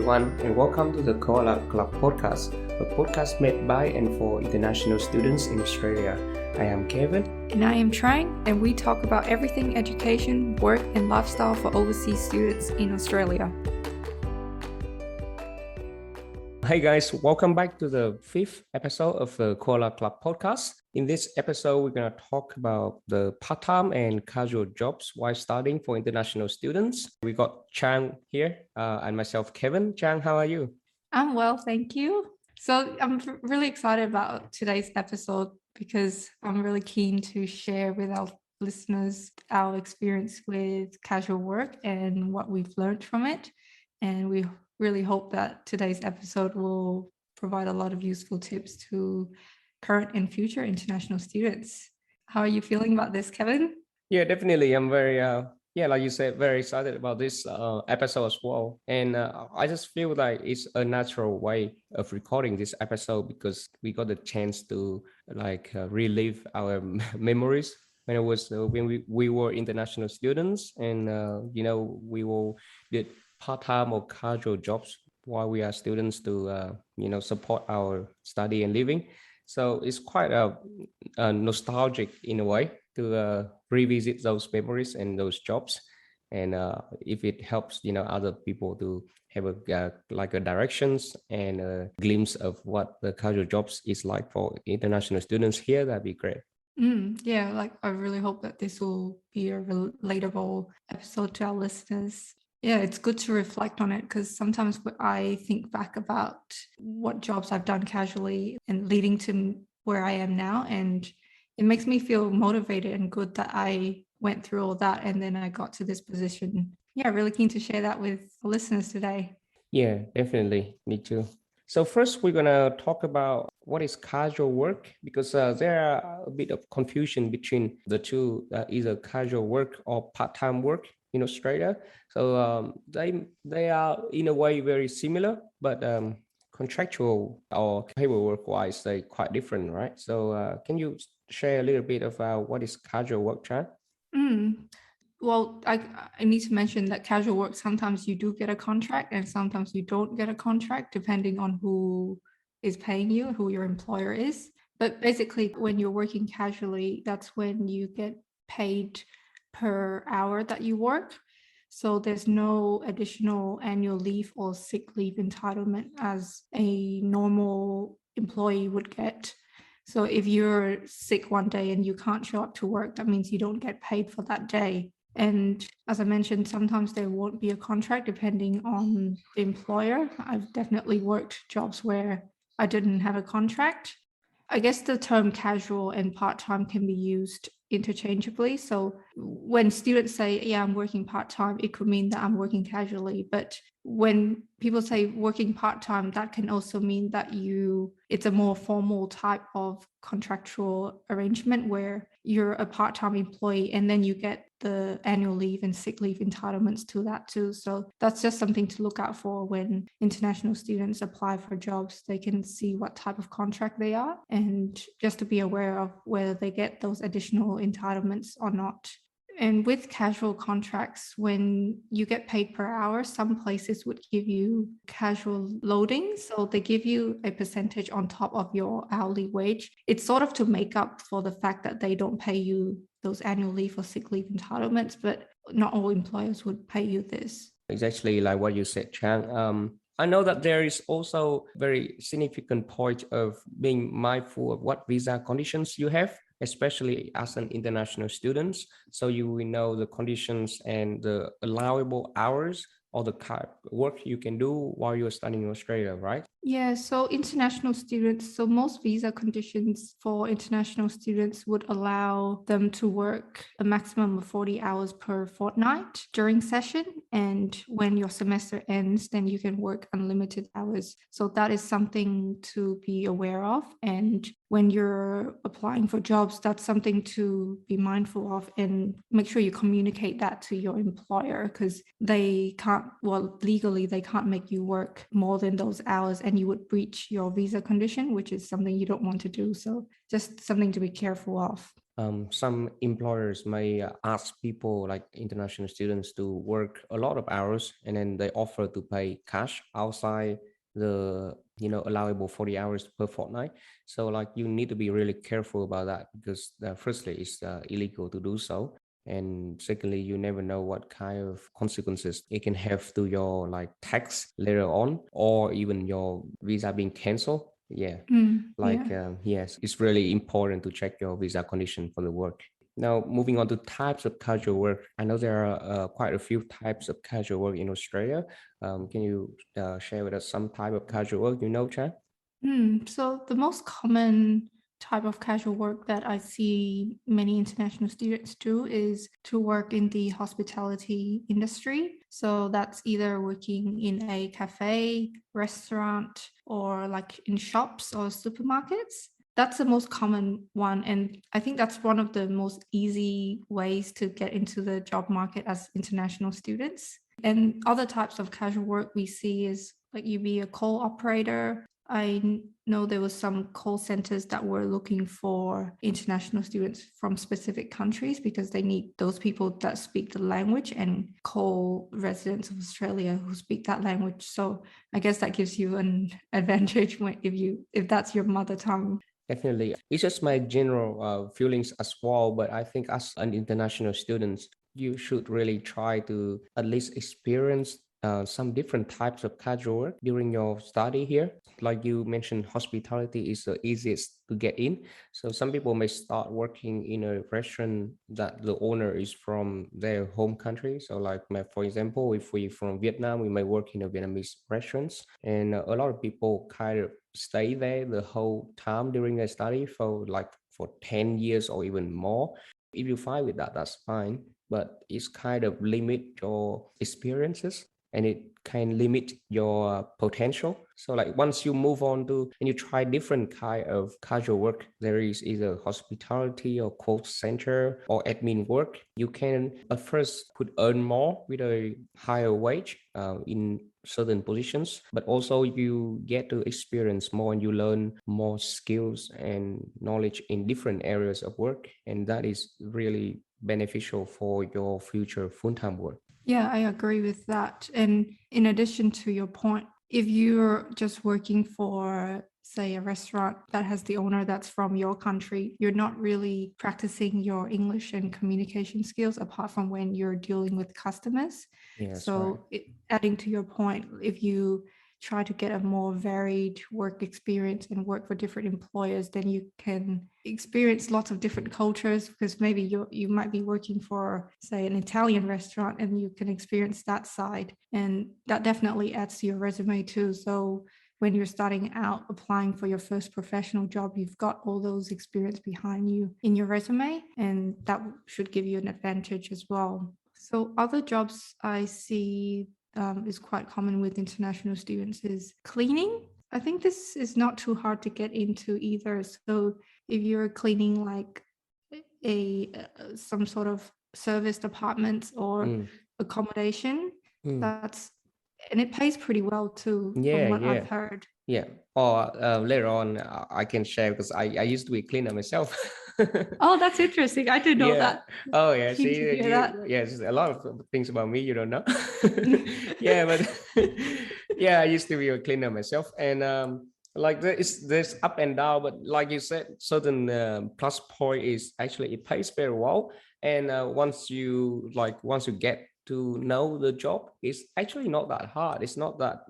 everyone, and welcome to the Untitled Club podcast, a podcast made by and for international students in Australia. I am Kevin. And I am Trang, and we talk about everything education, work, and lifestyle for overseas students in Australia. Hey guys, welcome back to the fifth episode of the Untitled Club podcast. In this episode, we're going to talk about the part-time and casual jobs while studying for international students. We got Trang here and myself, Kevin. Trang, how are you? I'm well, thank you. So I'm really excited about today's episode because I'm really keen to share with our listeners our experience with casual work and what we've learned from it. And we really hope that today's episode will provide a lot of useful tips to current and future international students. How are you feeling about this, Kevin? Yeah, definitely. I'm very, like you said, very excited about this episode as well. And I just feel like it's a natural way of recording this episode because we got the chance to relive our memories when we were international students, and we will did part-time or casual jobs while we are students to support our study and living. So it's quite a nostalgic in a way to revisit those memories and those jobs, and if it helps other people to have a directions and a glimpse of what the casual jobs is like for international students here, that'd be great. Yeah, I really hope that this will be a relatable episode to our listeners. Yeah, it's good to reflect on it because sometimes I think back about what jobs I've done casually and leading to where I am now, and it makes me feel motivated and good that I went through all that and then I got to this position. Yeah, really keen to share that with the listeners today. Yeah, definitely. Me too. So first, we're gonna talk about what is casual work because there are a bit of confusion between the two, either casual work or part-time work in Australia. So they are in a way very similar, but contractual or paperwork wise, they're quite different, right? So can you share a little bit about what is casual work, Chan? Well, I need to mention that casual work, sometimes you do get a contract and sometimes you don't get a contract depending on who is paying you, who your employer is. But basically, when you're working casually, that's when you get paid per hour that you work. So there's no additional annual leave or sick leave entitlement as a normal employee would get. So if you're sick one day and you can't show up to work, that means you don't get paid for that day. And as I mentioned, sometimes there won't be a contract depending on the employer. I've definitely worked jobs where I didn't have a contract. I guess the term casual and part-time can be used interchangeably. So when students say, yeah, I'm working part-time, it could mean that I'm working casually. But when people say working part-time, that can also mean that it's a more formal type of contractual arrangement where you're a part-time employee and then you get the annual leave and sick leave entitlements to that too. So that's just something to look out for when international students apply for jobs. They can see what type of contract they are and just to be aware of whether they get those additional entitlements or not. And with casual contracts, when you get paid per hour, some places would give you casual loading. So they give you a percentage on top of your hourly wage. It's sort of to make up for the fact that they don't pay you those annual leave or sick leave entitlements, but not all employers would pay you this. Exactly like what you said, Chang. I know that there is also very significant point of being mindful of what visa conditions you have, especially as an international student. So you will know the conditions and the allowable hours or the kind of work you can do while you're studying in Australia, right? Yeah, so international students, so most visa conditions for international students would allow them to work a maximum of 40 hours per fortnight during session. And when your semester ends, then you can work unlimited hours. So that is something to be aware of. And when you're applying for jobs, that's something to be mindful of and make sure you communicate that to your employer because legally, they can't make you work more than those hours and you would breach your visa condition, which is something you don't want to do. So just something to be careful of. Some employers may ask people like international students to work a lot of hours, and then they offer to pay cash outside the allowable 40 hours per fortnight. So like you need to be really careful about that, because firstly it's illegal to do so, and secondly you never know what kind of consequences it can have to your like tax later on, or even your visa being canceled. Yeah, like Yeah. yes, it's really important to check your visa condition for the work. Now moving on to types of casual work, I know there are quite a few types of casual work in Australia. Can you share with us some type of casual work, Chan? So the most common type of casual work that I see many international students do is to work in the hospitality industry. So that's either working in a cafe, restaurant, or like in shops or supermarkets. That's the most common one. And I think that's one of the most easy ways to get into the job market as international students. And other types of casual work we see is like you be a call operator. I know there was some call centers that were looking for international students from specific countries because they need those people that speak the language and call residents of Australia who speak that language. So I guess that gives you an advantage when if that's your mother tongue. Definitely. It's just my general feelings as well. But I think as an international student, you should really try to at least experience some different types of casual work during your study here. Like you mentioned, hospitality is the easiest to get in. So some people may start working in a restaurant that the owner is from their home country. So like for example, if we from Vietnam, we may work in a Vietnamese restaurants, and a lot of people kind of stay there the whole time during their study for like for 10 years or even more. If you find with that, that's fine, but it's kind of limit your experiences, and it can limit your potential. So like once you move on to and you try different kind of casual work, there is either hospitality or call center or admin work. You can at first could earn more with a higher wage in certain positions, but also you get to experience more and you learn more skills and knowledge in different areas of work, and that is really beneficial for your future full-time work. Yeah, I agree with that. And in addition to your point, if you're just working for, say, a restaurant that has the owner that's from your country, you're not really practicing your English and communication skills apart from when you're dealing with customers. Yeah, that's right. So, adding to your point, if you try to get a more varied work experience and work for different employers, then you can experience lots of different cultures, because maybe you might be working for, say, an Italian restaurant, and you can experience that side, and that definitely adds to your resume too. So when you're starting out applying for your first professional job, you've got all those experience behind you in your resume, and that should give you an advantage as well. So other jobs I see is quite common with international students is cleaning. I think this is not too hard to get into either. So if you're cleaning like a some sort of serviced apartments or Mm, accommodation, mm. that's and it pays pretty well too, from Yeah, what I've yeah. heard. Yeah. Or later on, I can share because I used to be a cleaner myself. Oh, that's interesting. I didn't know Yeah. that. Oh, yeah. Keen See, to hear that. you, yes, a lot of things about me you don't know. Yeah, but yeah, I used to be a cleaner myself, and like there's up and down, but like you said, certain plus point is actually it pays very well, and once you get to know the job, it's actually not that hard. It's not that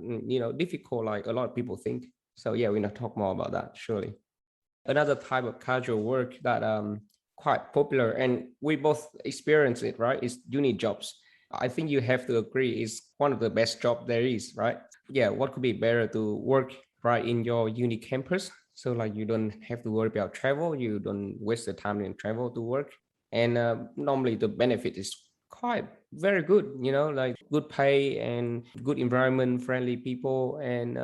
difficult like a lot of people think. So yeah, we're gonna talk more about that surely. Another type of casual work that quite popular and we both experience it, right, is uni jobs. I think you have to agree is one of the best job there is, right? Yeah, what could be better to work right in your uni campus, so like you don't have to worry about travel, you don't waste the time in travel to work, and normally the benefit is quite very good, like good pay and good environment, friendly people, and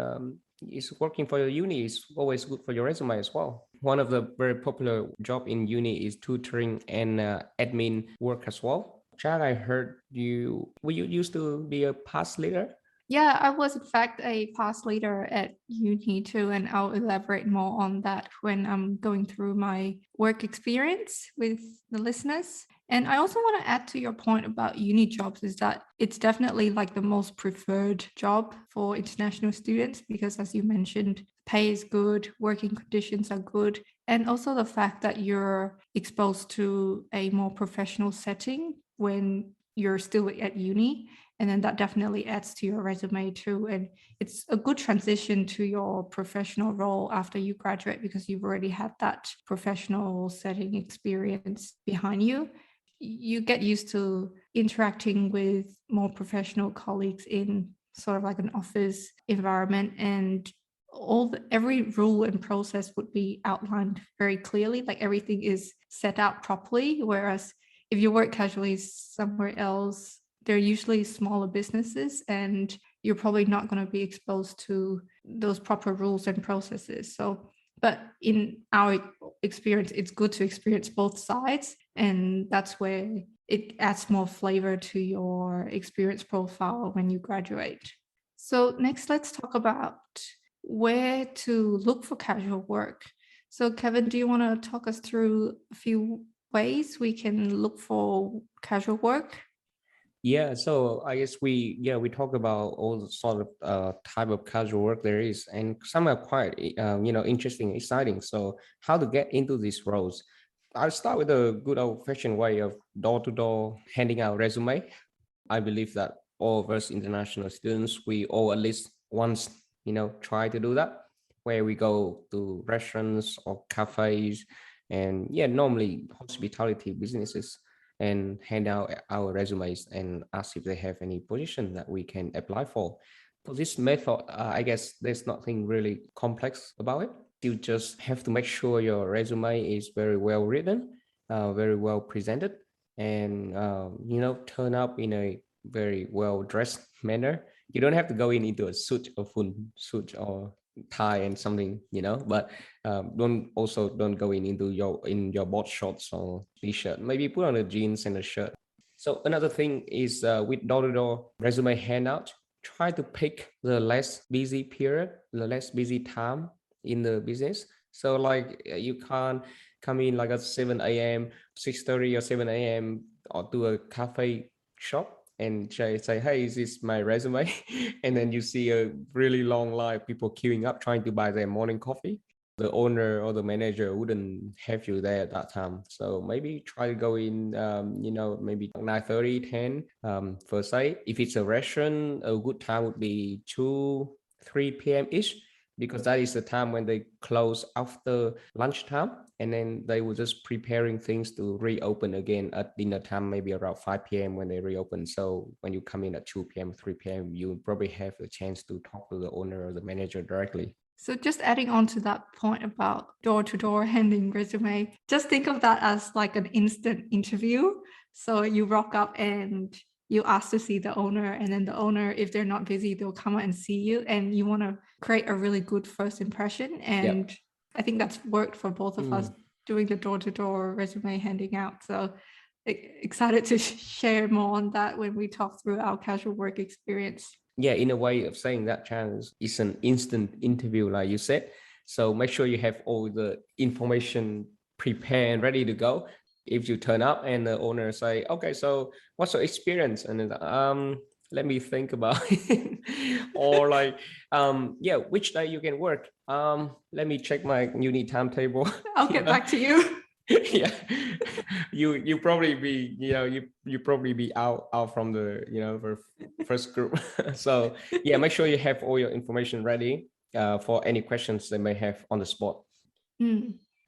is working for your uni is always good for your resume as well. One of the very popular job in uni is tutoring and admin work as well. Chad, I heard you used to be a past leader. Yeah, I was in fact a past leader at uni too, and I'll elaborate more on that when I'm going through my work experience with the listeners. And I also want to add to your point about uni jobs is that it's definitely like the most preferred job for international students because, as you mentioned, pay is good, working conditions are good, and also the fact that you're exposed to a more professional setting when you're still at uni, and then that definitely adds to your resume too, and it's a good transition to your professional role after you graduate because you've already had that professional setting experience behind you. You get used to interacting with more professional colleagues in sort of like an office environment, and every rule and process would be outlined very clearly, like everything is set out properly, whereas if you work casually somewhere else, they're usually smaller businesses and you're probably not going to be exposed to those proper rules and processes. So, but in our experience, it's good to experience both sides. And that's where it adds more flavor to your experience profile when you graduate. So, next, let's talk about where to look for casual work. So, Kevin, do you want to talk us through a few ways we can look for casual work? Yeah, so I guess we talk about all the sort of type of casual work there is, and some are quite interesting, exciting. So how to get into these roles? I'll start with a good old fashioned way of door to door handing out resume. I believe that all of us international students, we all at least once, try to do that, where we go to restaurants or cafes, and yeah, normally hospitality businesses, and hand out our resumes and ask if they have any position that we can apply for. For this method, I guess there's nothing really complex about it. You just have to make sure your resume is very well written, very well presented, and turn up in a very well dressed manner. You don't have to go in into a suit or full suit or tie and something, but don't go into your board shorts or t-shirt. Maybe put on a jeans and a shirt. So another thing is with door-to-door resume handout, try to pick the less busy period, the less busy time in the business. So like you can't come in like at 7 a.m., 6:30 or 7 a.m. or to a cafe shop and say, hey, is this my resume? And then you see a really long line of people queuing up trying to buy their morning coffee. The owner or the manager wouldn't have you there at that time. So maybe try to go in, maybe 9:30, 10 first day. If it's a restaurant, a good time would be 2, 3 p.m. ish, because that is the time when they close after lunchtime, and then they were just preparing things to reopen again at dinner time, maybe around 5 p.m. when they reopen. So when you come in at 2 p.m., 3 p.m., you probably have the chance to talk to the owner or the manager directly. So just adding on to that point about door-to-door handing resume, just think of that as like an instant interview. So you rock up and you ask to see the owner, and then the owner, if they're not busy, they'll come out and see you, and you want to create a really good first impression. Yep. And I think that's worked for both of us doing the door-to-door resume handing out. So excited to share more on that when we talk through our casual work experience. Yeah, in a way of saying that, chance is an instant interview, like you said. So make sure you have all the information prepared and ready to go. If you turn up and the owner say, okay, so what's your experience? And then, let me think about it. Or like, yeah, which day you can work? Let me check my uni timetable. I'll get back to you. Yeah, you probably be you probably be out from the first group. So yeah, make sure you have all your information ready for any questions they may have on the spot.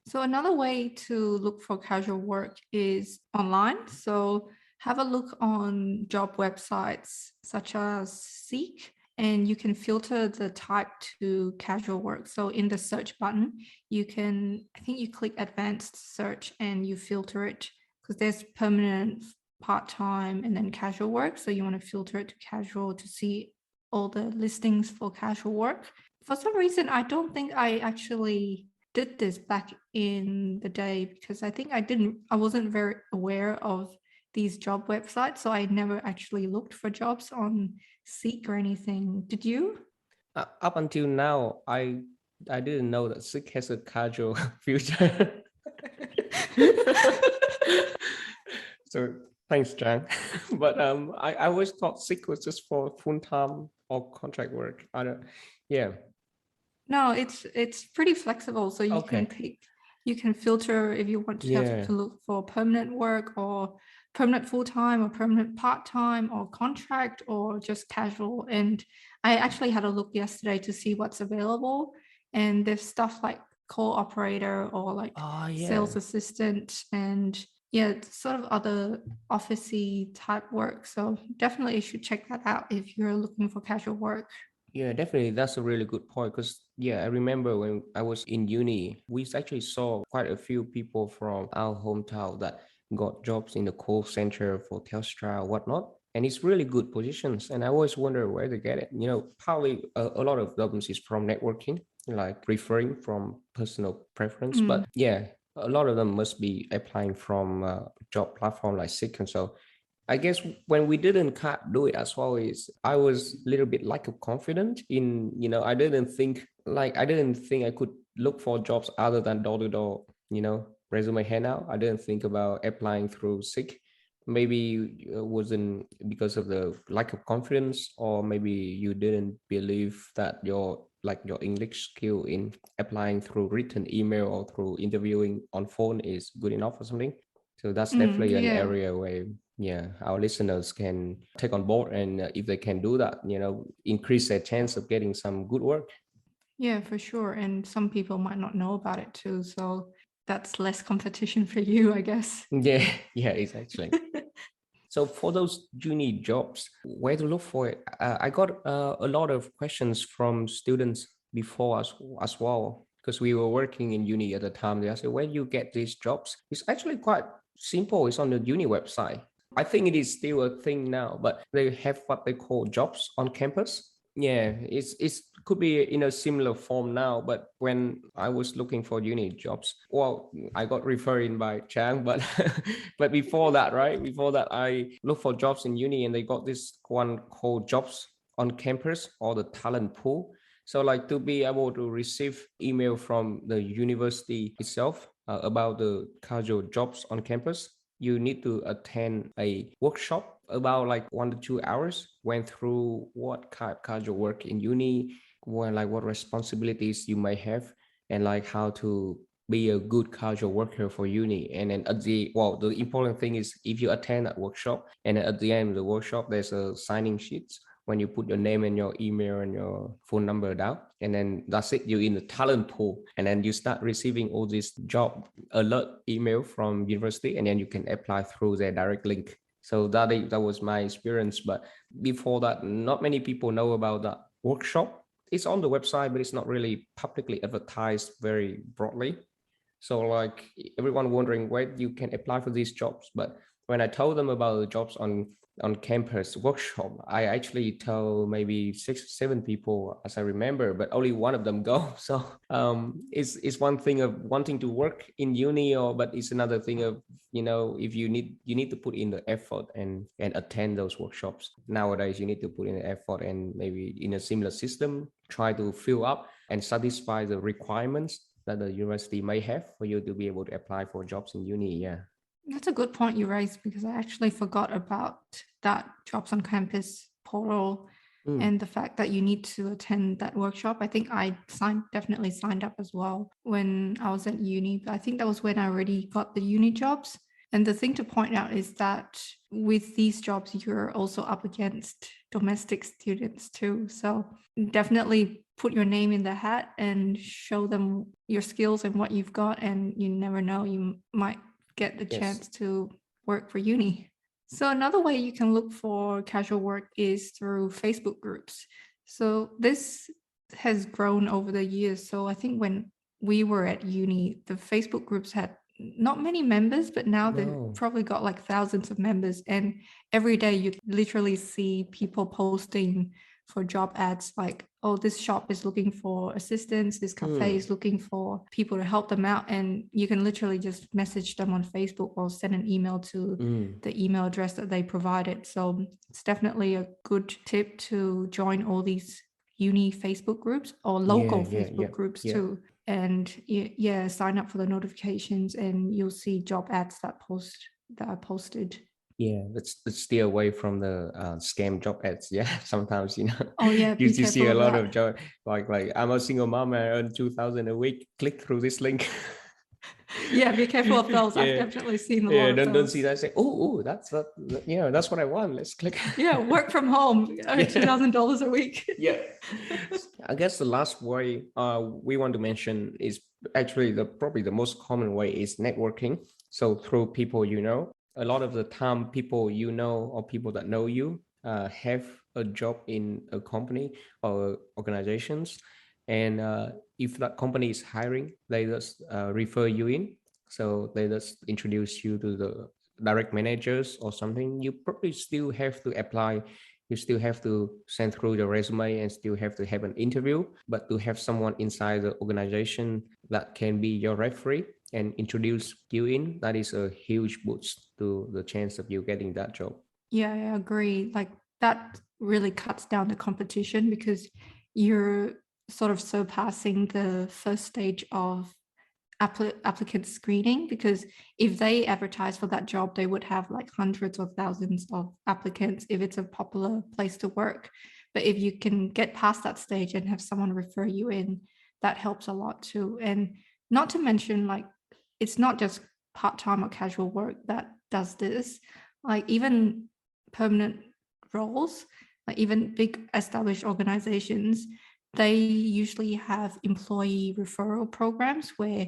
So another way to look for casual work is online. So have a look on job websites such as Seek, and you can filter the type to casual work. So in the search button, I think you click advanced search and you filter it, because there's permanent, part-time, and then casual work. So you want to filter it to casual to see all the listings for casual work. For some reason, I don't think I actually did this back in the day, because I think I wasn't very aware of these job websites, so I never actually looked for jobs on Seek or anything. Did you? Up until now, I didn't know that Sick has a casual future. So thanks, Trang. But I always thought Sick was just for full time or contract work. I don't. Yeah. No, it's pretty flexible, so you can Okay. pick, you can filter if you want to have Yeah. to look for permanent work or permanent full-time or permanent part-time or contract or just casual. And I actually had a look yesterday to see what's available, and there's stuff like call operator or like Oh sales yeah. assistant and yeah, it's sort of other officey type work. So definitely you should check that out if you're looking for casual work. Yeah, definitely. That's a really good point because, yeah, I remember when I was in uni, we actually saw quite a few people from our hometown that got jobs in the call center for Telstra or whatnot. And it's really good positions. And I always wonder where they get it. Probably a lot of them is from networking, like referring from personal preference. But Mm. yeah, a lot of them must be applying from job platform like Seek. And so I guess when we didn't do it as well is I was a little bit lack of confident in, I didn't think I could look for jobs other than door to door, resume handout. I didn't think about applying through Sick. Maybe it wasn't because of the lack of confidence, or maybe you didn't believe that your English skill in applying through written email or through interviewing on phone is good enough or something. So that's definitely an Yeah. area where, yeah, our listeners can take on board, and if they can do that, increase their chance of getting some good work. Yeah, for sure. And some people might not know about it too. So that's less competition for you, I guess. Yeah, yeah, exactly. So for those uni jobs, where to look for it? I got a lot of questions from students before us as well, because we were working in uni at the time. They asked, where do you get these jobs? It's actually quite simple. It's on the uni website. I think it is still a thing now, but they have what they call jobs on campus. Yeah, it's could be in a similar form now, but when I was looking for uni jobs, well, I got referred in by Chang, but but before that, right? Before that, I looked for jobs in uni, and they got this one called jobs on campus or the talent pool. So like to be able to receive email from the university itself about the casual jobs on campus, you need to attend a workshop about like 1 to 2 hours, went through what kind of casual work in uni, what responsibilities you may have, and like how to be a good casual worker for uni. And then the important thing is if you attend that workshop, and at the end of the workshop there's a signing sheet when you put your name and your email and your phone number down, and then that's it, you're in the talent pool, and then you start receiving all this job alert email from university, and then you can apply through their direct link. So that was my experience. But before that, not many people know about that workshop. It's on the website, but it's not really publicly advertised very broadly. So like everyone wondering where you can apply for these jobs. But when I told them about the jobs on campus workshop, I actually tell maybe 6 7 people as I remember, but only one of them go. So it's one thing of wanting to work in uni, or but it's another thing of, if you need to put in the effort and attend those workshops. Nowadays you need to put in the effort, and maybe in a similar system try to fill up and satisfy the requirements that the university may have for you to be able to apply for jobs in uni. Yeah. That's a good point you raised because I actually forgot about that jobs on campus portal Mm. and the fact that you need to attend that workshop. I think I definitely signed up as well when I was at uni, but I think that was when I already got the uni jobs. And the thing to point out is that with these jobs, you're also up against domestic students too. So definitely put your name in the hat and show them your skills and what you've got. And you never know, you might get the Yes. chance to work for uni. So another way you can look for casual work is through Facebook groups. So this has grown over the years. So I think when we were at uni, the Facebook groups had not many members, but now they've No. probably got like thousands of members. And every day you literally see people posting for job ads like oh, this shop is looking for assistance, this cafe is looking for people to help them out. And you can literally just message them on Facebook or send an email to the email address that they provided. So it's definitely a good tip to join all these uni Facebook groups or local Facebook groups too. And sign up for the notifications and you'll see job ads that are posted. Yeah, let's stay away from the scam job ads. Yeah, sometimes Oh yeah, you be careful see a of lot that. of job like I'm a single mom and I earn 2,000 a week. Click through this link. Yeah, be careful of those. I've Yeah, definitely seen a lot of don't those. see that. Say, oh, that's that's what I want. Let's click. Yeah, work from home, earn $2,000 a week. Yeah, I guess the last way we want to mention is actually probably the most common way is networking. So through people a lot of the time people or people that know you have a job in a company or organizations, and if that company is hiring, they just refer you in. So they just introduce you to the direct managers or something. You probably still have to apply, you still have to send through the resume and still have to have an interview, but to have someone inside the organization that can be your referee and introduce you in, that is a huge boost to the chance of you getting that job. Yeah, I agree. Like that really cuts down the competition because you're sort of surpassing the first stage of applicant screening, because if they advertise for that job, they would have like hundreds of thousands of applicants if it's a popular place to work. But if you can get past that stage and have someone refer you in, that helps a lot too. And not to mention, like, it's not just part-time or casual work that does this. Like even permanent roles, like even big established organizations, they usually have employee referral programs where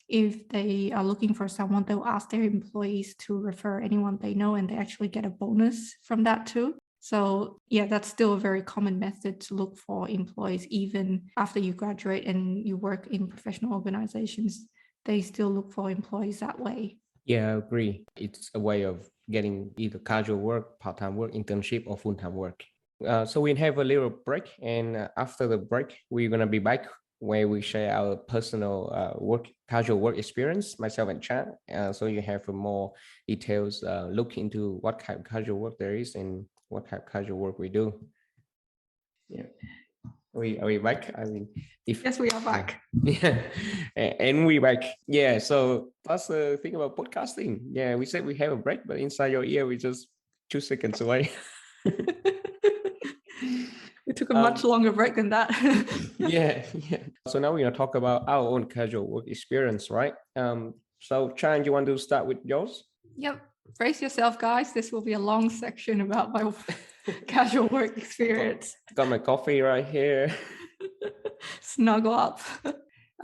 if they are looking for someone, they'll ask their employees to refer anyone they know, and they actually get a bonus from that too. So yeah, that's still a very common method to look for employees. Even after you graduate and you work in professional organizations, they still look for employees that way. Yeah, I agree. It's a way of getting either casual work, part-time work, internship, or full-time work. So we have a little break, and after the break, we're gonna be back where we share our personal casual work experience, myself and Trang. So you have a more details look into what kind of casual work there is and what kind of casual work we do. Yeah. Are we back? I mean, yes, we are back. Yeah, and we back. Yeah, so that's the thing about podcasting. Yeah, we said we have a break, but inside your ear, we just 2 seconds away. We took a much longer break than that. yeah. So now we're gonna talk about our own casual work experience, right? So Chan, you want to start with yours? Yep. Brace yourself, guys. This will be a long section about my casual work experience. Got my coffee right here. Snuggle up.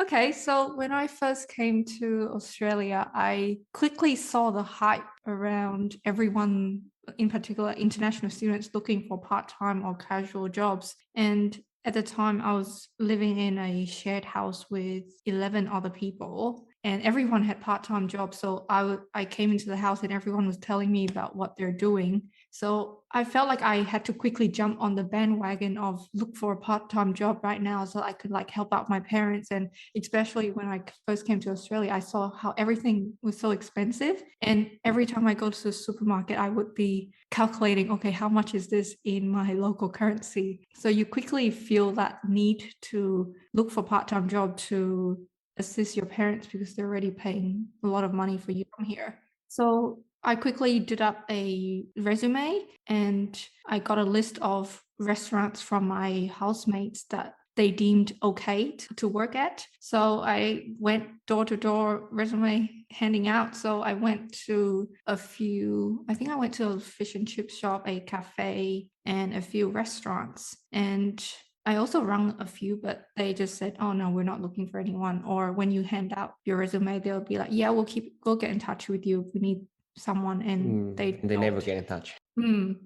Okay, so when I first came to Australia, I quickly saw the hype around everyone, in particular international students, looking for part-time or casual jobs. And at the time, I was living in a shared house with 11 other people, and everyone had part-time jobs. So I came into the house and everyone was telling me about what they're doing. So I felt like I had to quickly jump on the bandwagon of look for a part-time job right now so I could like help out my parents. And especially when I first came to Australia, I saw how everything was so expensive. And every time I go to the supermarket, I would be calculating, okay, how much is this in my local currency? So you quickly feel that need to look for part-time job to assist your parents because they're already paying a lot of money for you from here. So I quickly did up a resume and I got a list of restaurants from my housemates that they deemed okay to work at. So I went door to door resume handing out. So I went to a few, I think I went to a fish and chip shop, a cafe, and a few restaurants. And I also rang a few, but they just said, oh no, we're not looking for anyone. Or when you hand out your resume, they'll be like, yeah, we'll get in touch with you if we need someone, and they never get in touch.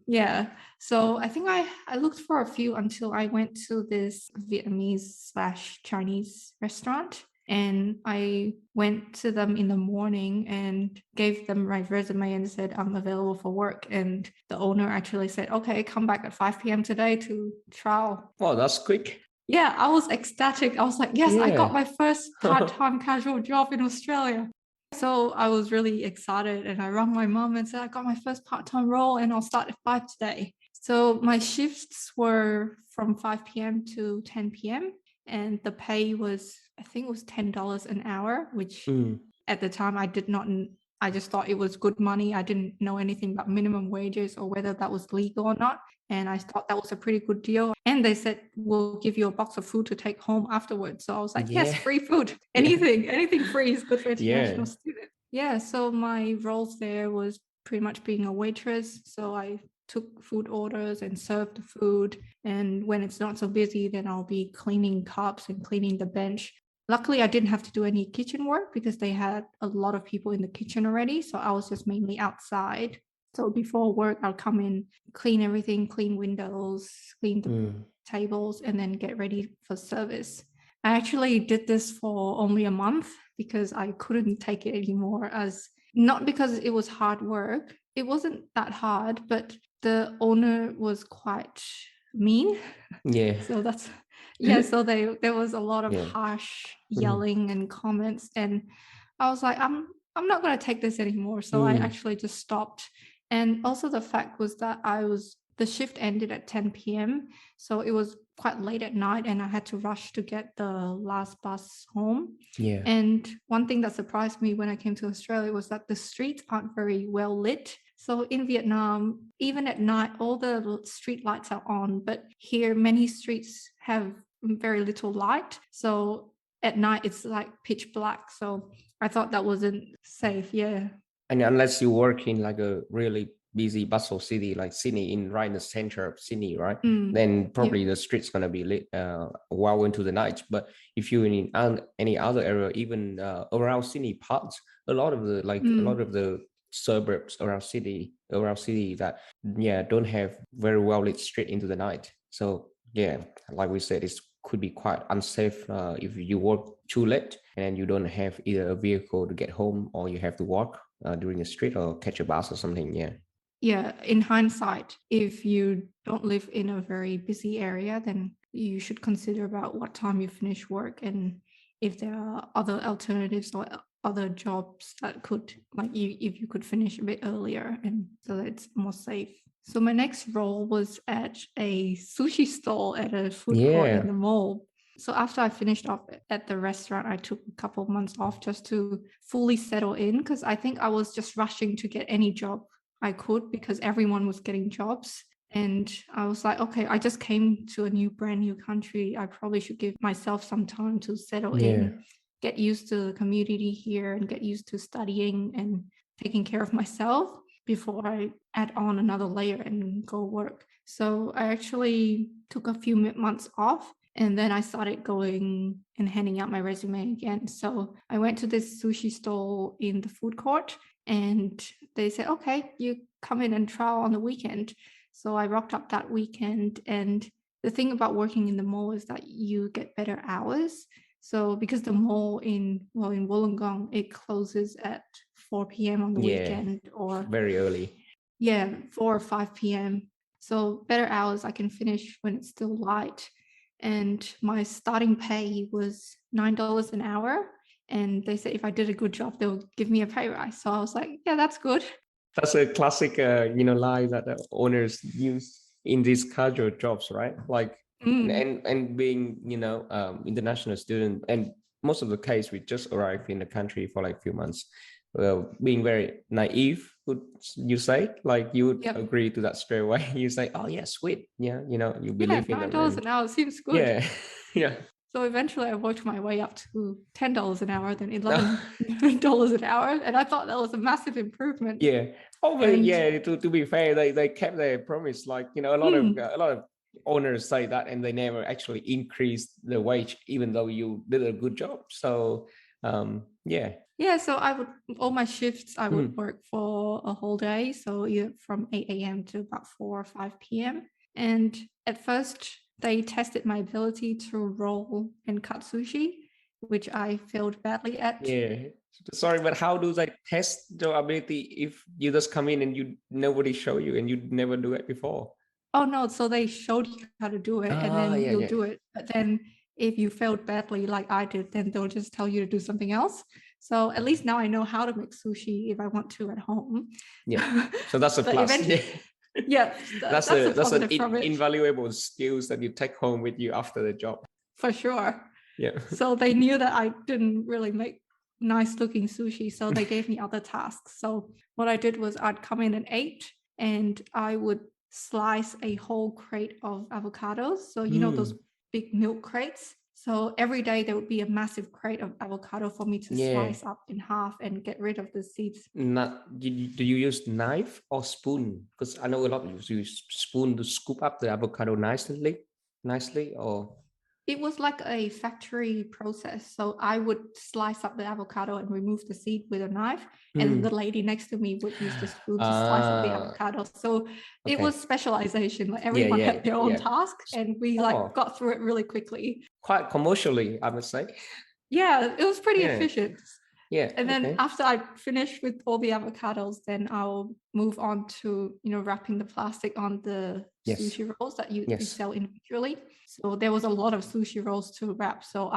Yeah. So I think I looked for a few until I went to this Vietnamese/Chinese restaurant. And I went to them in the morning and gave them my resume and said, I'm available for work. And the owner actually said, okay, come back at 5 p.m. today to trial. Wow, that's quick. Yeah, I was ecstatic. I was like, yes, I got Yeah. my first part-time casual job in Australia. So I was really excited and I rang my mom and said, I got my first part-time role and I'll start at 5 today. So my shifts were from 5 p.m. to 10 p.m. and the pay was, I think it was $10 an hour, which at the time I did not, I just thought it was good money. I didn't know anything about minimum wages or whether that was legal or not. And I thought that was a pretty good deal. And they said, we'll give you a box of food to take home afterwards. So I was like, yes, Yeah. free food. Yeah. Anything free is good for international Yeah. students. Yeah. So my roles there was pretty much being a waitress. So I took food orders and served the food. And when it's not so busy, then I'll be cleaning cups and cleaning the bench. Luckily, I didn't have to do any kitchen work because they had a lot of people in the kitchen already. So I was just mainly outside. So before work, I'll come in, clean everything, clean windows, clean the tables, and then get ready for service. I actually did this for only a month because I couldn't take it anymore, as not because it was hard work. It wasn't that hard, but the owner was quite mean. Yeah. So that's yeah, so there was a lot of Yeah. harsh yelling and comments, and I was like, I'm not going to take this anymore. So I actually just stopped. And also the fact was that the shift ended at 10 p.m. So it was quite late at night and I had to rush to get the last bus home. Yeah. And one thing that surprised me when I came to Australia was that the streets aren't very well lit. So in Vietnam, even at night, all the street lights are on, but here many streets have very little light. So at night it's like pitch black. So I thought that wasn't safe. Yeah. And unless you work in like a really busy bustle city like Sydney, in right in the center of Sydney, right? Then probably Yeah. the street's gonna be lit well into the night. But if you're in any other area, even around Sydney parts, a lot of the suburbs around city that don't have very well lit street into the night. So yeah, like we said, it could be quite unsafe if you work too late and you don't have either a vehicle to get home or you have to walk during the street or catch a bus or something. Yeah. Yeah, in hindsight, if you don't live in a very busy area, then you should consider about what time you finish work and if there are other alternatives or other jobs that could, like if you could finish a bit earlier and so that it's more safe. So my next role was at a sushi stall at a food court in Yeah. the mall. So after I finished off at the restaurant, I took a couple of months off just to fully settle in because I think I was just rushing to get any job I could because everyone was getting jobs. And I was like, okay, I just came to a brand new country. I probably should give myself some time to settle Yeah. in, get used to the community here and get used to studying and taking care of myself before I add on another layer and go work. So I actually took a few months off and then I started going and handing out my resume again. So I went to this sushi stall in the food court and they said, okay, you come in and trial on the weekend. So I rocked up that weekend. And the thing about working in the mall is that you get better hours. So because the mall in Wollongong, it closes at 4 p.m. on the Yeah. weekend or Very early. 4 or 5 p.m. So better hours, I can finish when it's still light. And my starting pay was $9 an hour. And they said if I did a good job, they'll give me a pay rise. So I was like, yeah, that's good. That's a classic, lie that the owners use in these casual jobs, right? Like, and being, international student, and most of the case we just arrived in the country for like a few months. Well, being very naive, would you say? Like you would Yep. agree to that straight away. You say, "Oh yeah, sweet, yeah," you believe in them. $9 an hour seems good. Yeah, yeah. So eventually I worked my way up to $10 an hour, then $11 an hour. And I thought that was a massive improvement. Yeah. Oh, but And yeah. To be fair, they kept their promise. Like a lot of owners say that, and they never actually increased the wage, even though you did a good job. So, yeah. yeah, so all my shifts, I would work for a whole day. So from 8 a.m. to about 4 or 5 p.m. And at first, they tested my ability to roll and cut sushi, which I failed badly at. Yeah. Sorry, but how do they test your ability if you just come in and you nobody show you and you never do it before? Oh no, so they showed you how to do it and then Yeah, you'll yeah. do it. But then if you failed badly like I did, then they'll just tell you to do something else. So at least now I know how to make sushi if I want to at home. Yeah. So that's a But plus. eventually, yeah, That's that's a an positive from it invaluable skills that you take home with you after the job. for sure. Yeah. So they knew that I didn't really make nice looking sushi. So they gave me other tasks. So what I did was I'd come in at 8 and I would slice a whole crate of avocados. So, you know, those big milk crates. So every day there would be a massive crate of avocado for me to Yeah. slice up in half and get rid of the seeds. Do you use knife or spoon? Because I know a lot of you use spoon to scoop up the avocado nicely, or It was like a factory process. So I would slice up the avocado and remove the seed with a knife. And the lady next to me would use the spoon to slice up the avocado. So it was specialization. Like everyone had their own task and we like got through it really quickly. Quite commercially, I must say. Yeah, it was pretty efficient. Yeah. And then after I finish with all the avocados, then I'll move on to, you know, wrapping the plastic on the sushi rolls that you sell individually. So there was a lot of sushi rolls to wrap. So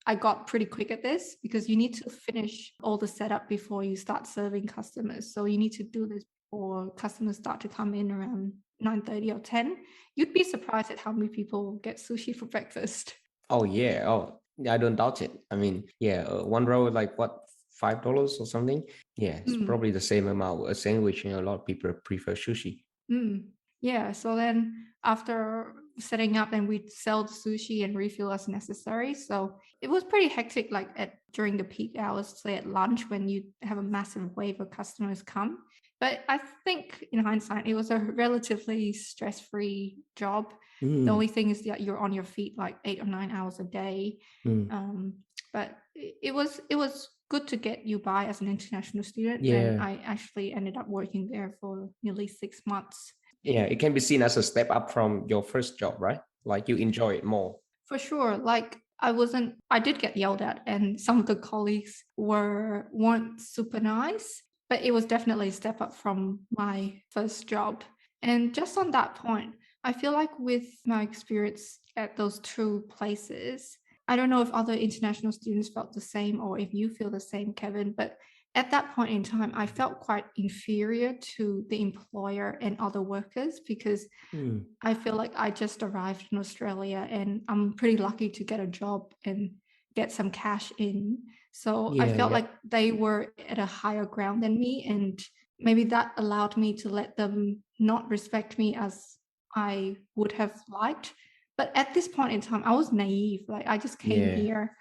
I got pretty quick at this because you need to finish all the setup before you start serving customers. So you need to do this before customers start to come in around 9:30 or 10. You'd be surprised at how many people get sushi for breakfast. Oh yeah. Oh, I don't doubt it. I mean, yeah, one roll like what, $5 or something. Yeah, it's probably the same amount a sandwich, and a lot of people prefer sushi. Yeah, so then after setting up, then we'd sell the sushi and refill as necessary. So it was pretty hectic, like during the peak hours, say at lunch when you have a massive wave of customers come. But I think in hindsight, it was a relatively stress-free job. The only thing is that you're on your feet like 8 or 9 hours a day. But it was good to get you by as an international student. And I actually ended up working there for nearly 6 months. Yeah, it can be seen as a step up from your first job, right? Like you enjoy it more. For sure. Like I did get yelled at and some of the colleagues weren't super nice, but it was definitely a step up from my first job. And just on that point, I feel like with my experience at those two places, I don't know if other international students felt the same or if you feel the same, Kevin, but at that point in time, I felt quite inferior to the employer and other workers because I feel like I just arrived in Australia and I'm pretty lucky to get a job and get some cash in. So I felt like they were at a higher ground than me, and maybe that allowed me to let them not respect me as I would have liked. But at this point in time, I was naive. Like I just came here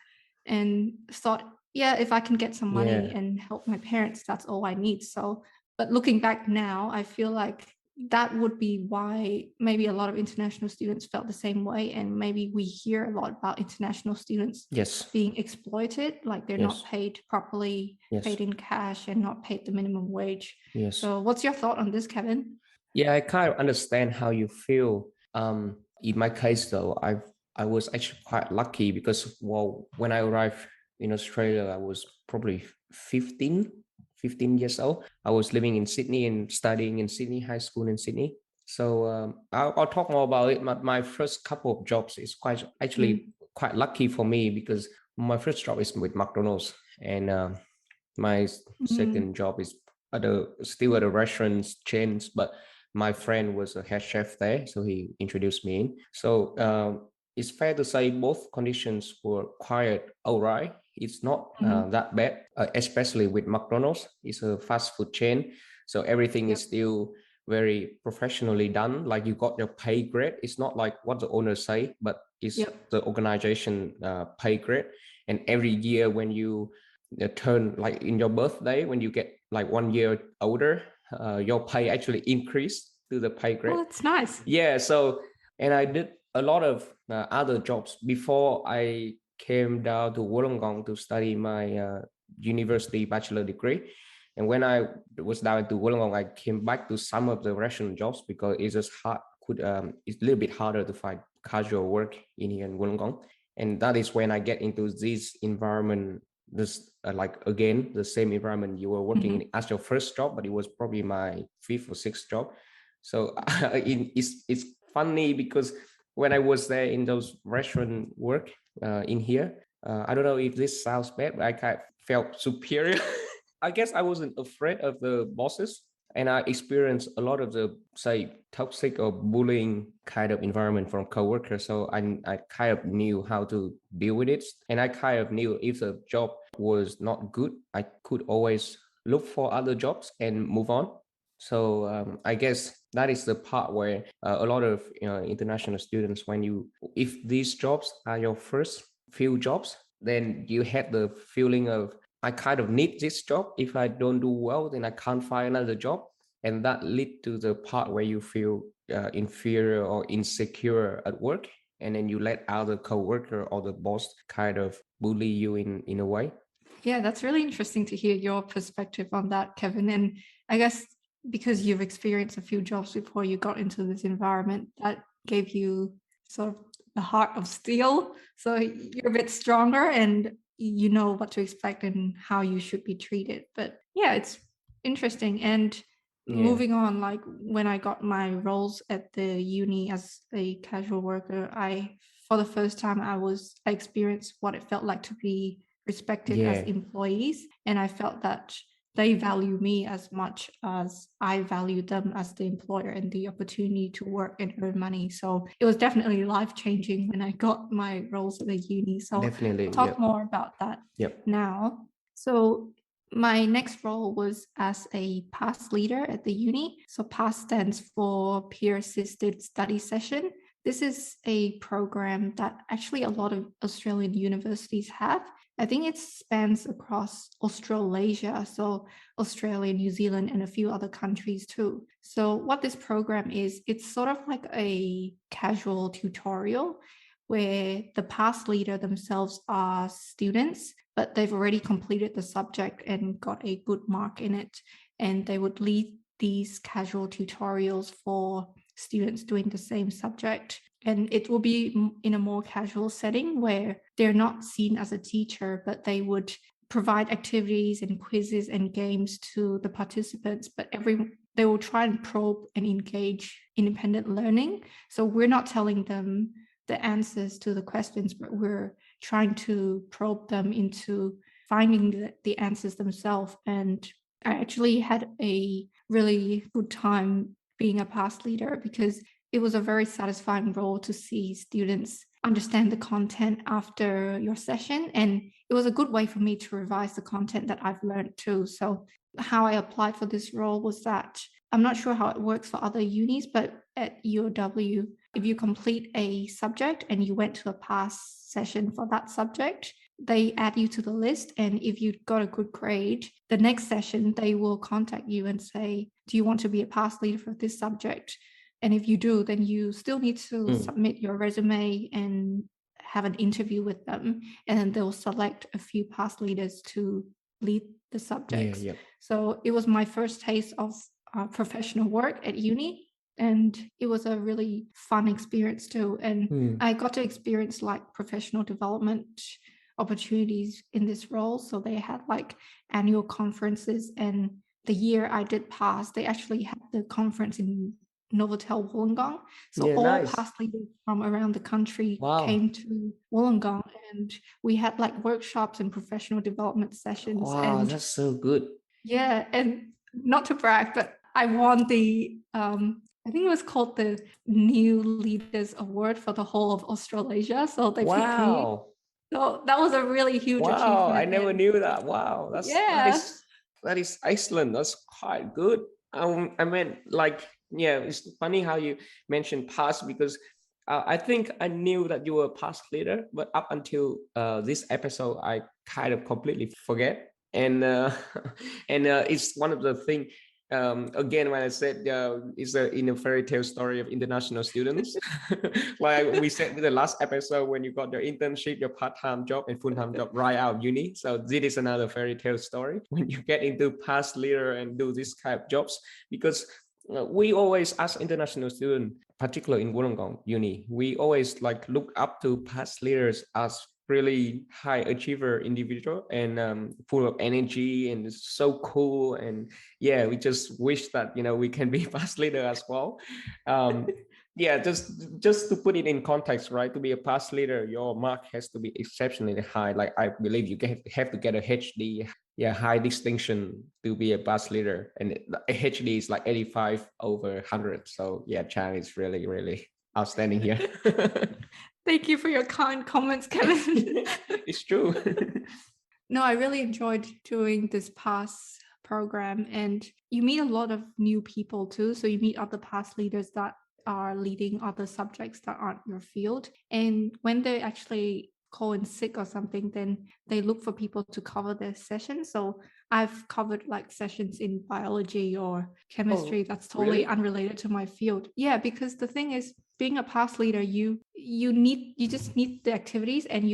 and thought, yeah, if I can get some money and help my parents, that's all I need. So, but looking back now, I feel like that would be why maybe a lot of international students felt the same way. And maybe we hear a lot about international students being exploited, like they're not paid properly, paid in cash and not paid the minimum wage. So what's your thought on this, Kevin? Yeah, I kind of understand how you feel. In my case though, I was actually quite lucky because, well, when I arrived in Australia, I was probably 15 years old. I was living in Sydney and studying in Sydney High School in Sydney. So I'll talk more about it. My first couple of jobs is quite lucky for me because my first job is with McDonald's, and my second job is still at a restaurant chains, but my friend was a head chef there, so he introduced me in. So it's fair to say both conditions were quite all right. It's not that bad, especially with McDonald's. It's a fast food chain, so everything is still very professionally done. Like you got your pay grade. It's not like what the owners say, but it's the organization pay grade. And every year when you turn, like in your birthday, when you get like 1 year older, your pay actually increased to the pay grade. Oh, that's nice. Yeah. So, and I did a lot of other jobs before I came down to Wollongong to study my university bachelor degree. And when I was down to Wollongong, I came back to some of the restaurant jobs because it's just hard. It's a little bit harder to find casual work in here in Wollongong. And that is when I get into this environment, this like again the same environment you were working Mhm. in as your first job, but it was probably my fifth or sixth job. So it's funny because when I was there in those restaurant work in here, I don't know if this sounds bad, but I kind of felt superior. I guess I wasn't afraid of the bosses, and I experienced a lot of the say toxic or bullying kind of environment from coworkers. So I kind of knew how to deal with it, and I kind of knew if the job was not good, I could always look for other jobs and move on. So I guess that is the part where a lot of international students, when you if these jobs are your first few jobs, then you have the feeling of I kind of need this job. If I don't do well, then I can't find another job, and that lead to the part where you feel inferior or insecure at work, and then you let other coworker or the boss kind of bully you in a way. Yeah, that's really interesting to hear your perspective on that, Kevin. And I guess because you've experienced a few jobs before you got into this environment, that gave you sort of the heart of steel. So you're a bit stronger and you know what to expect and how you should be treated. But yeah, it's interesting. And Yeah, moving on, like when I got my roles at the uni as a casual worker, for the first time, I experienced what it felt like to be respected as yeah, employees. And I felt that they value me as much as I value them as the employer and the opportunity to work and earn money. So it was definitely life changing when I got my roles at the uni. So definitely. I'll talk Yep, more about that yep. now. So my next role was as a PAS leader at the uni. So PAS stands for Peer Assisted Study Session. This is a program that actually a lot of Australian universities have. I think it spans across Australasia, so Australia, New Zealand, and a few other countries too. So, what this program is, it's sort of like a casual tutorial where the past leader themselves are students, but they've already completed the subject and got a good mark in it. And they would lead these casual tutorials for students doing the same subject. And it will be in a more casual setting where they're not seen as a teacher, but they would provide activities and quizzes and games to the participants, but they will try and probe and engage independent learning. So we're not telling them the answers to the questions, but we're trying to probe them into finding the answers themselves. And I actually had a really good time being a past leader because it was a very satisfying role to see students understand the content after your session. And it was a good way for me to revise the content that I've learned too. So, how I applied for this role was that I'm not sure how it works for other unis, but at UOW, if you complete a subject and you went to a pass session for that subject, they add you to the list. And if you got a good grade, the next session, they will contact you and say, do you want to be a pass leader for this subject? And if you do, then you still need to Mm. submit your resume and have an interview with them. And then they'll select a few past leaders to lead the Yeah, subjects. yep. So it was my first taste of professional work at uni. And it was a really fun experience too. And Mm. I got to experience like professional development opportunities in this role. So they had like annual conferences, and the year I did pass, they actually had the conference in Novotel Wollongong. So Yeah, all nice. past leaders from around the country Wow. came to Wollongong, and we had like workshops and professional development sessions. Wow, And that's so good. yeah, and not to brag, but I won the I think it was called the New Leaders Award for the whole of Australasia. So they picked me. Wow. So that was a really huge Wow, I achievement. never And knew that. Wow, yeah. that is excellent. That's quite good. I mean, like, yeah, it's funny how you mentioned past because I think I knew that you were a past leader, but up until this episode, I kind of completely forget. And and it's one of the thing. Again, when I said it's in a fairy tale story of international students, like we said in the last episode, when you got your internship, your part-time job and full-time job right out of uni. So this is another fairy tale story when you get into past leader and do this kind of jobs, because We always, as international student, particularly in Wollongong Uni, we always like look up to past leaders as really high achiever individual and full of energy and it's so cool. And yeah, we just wish that we can be past leader as well. um, yeah, just to put it in context, right? To be a past leader, your mark has to be exceptionally high. Like I believe you have to get a HD, yeah, high distinction to be a bus leader, and a HD is like 85 over 100. So yeah, Trang is really really outstanding here. Thank you for your kind comments, Kevin. It's true. No, I really enjoyed doing this PASS program, and you meet a lot of new people too. So you meet other PASS leaders that are leading other subjects that aren't your field. And when they actually call in sick or something, then they look for people to cover their session. So I've covered like sessions in biology or chemistry that's totally really? unrelated to my field. Yeah, because the thing is, being a PASS leader, you just need the activities, and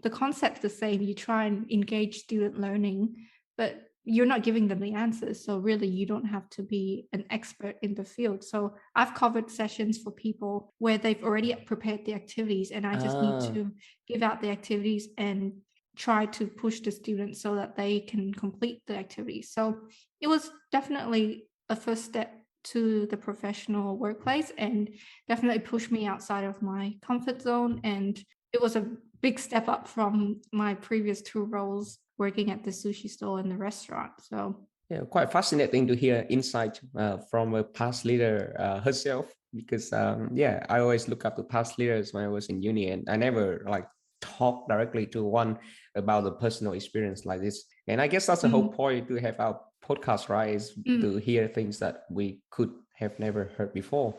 the concept's the same. You try and engage student learning, but you're not giving them the answers. So really, you don't have to be an expert in the field. So I've covered sessions for people where they've already prepared the activities, and I just need Ah, to give out the activities and try to push the students so that they can complete the activities. So it was definitely a first step to the professional workplace and definitely pushed me outside of my comfort zone. And it was a big step up from my previous two roles working at the sushi store and the restaurant. So yeah, quite fascinating to hear insight from a past leader herself, because yeah, I always look up to past leaders when I was in uni, and I never like talk directly to one about the personal experience like this. And I guess that's the whole point to have our podcast, right? Is to hear things that we could have never heard before.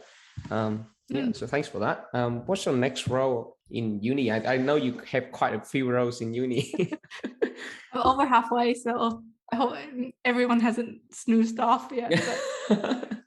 Yeah, so thanks for that. What's your next role in uni? I know you have quite a few roles in uni. I'm over halfway, so I hope everyone hasn't snoozed off yet. But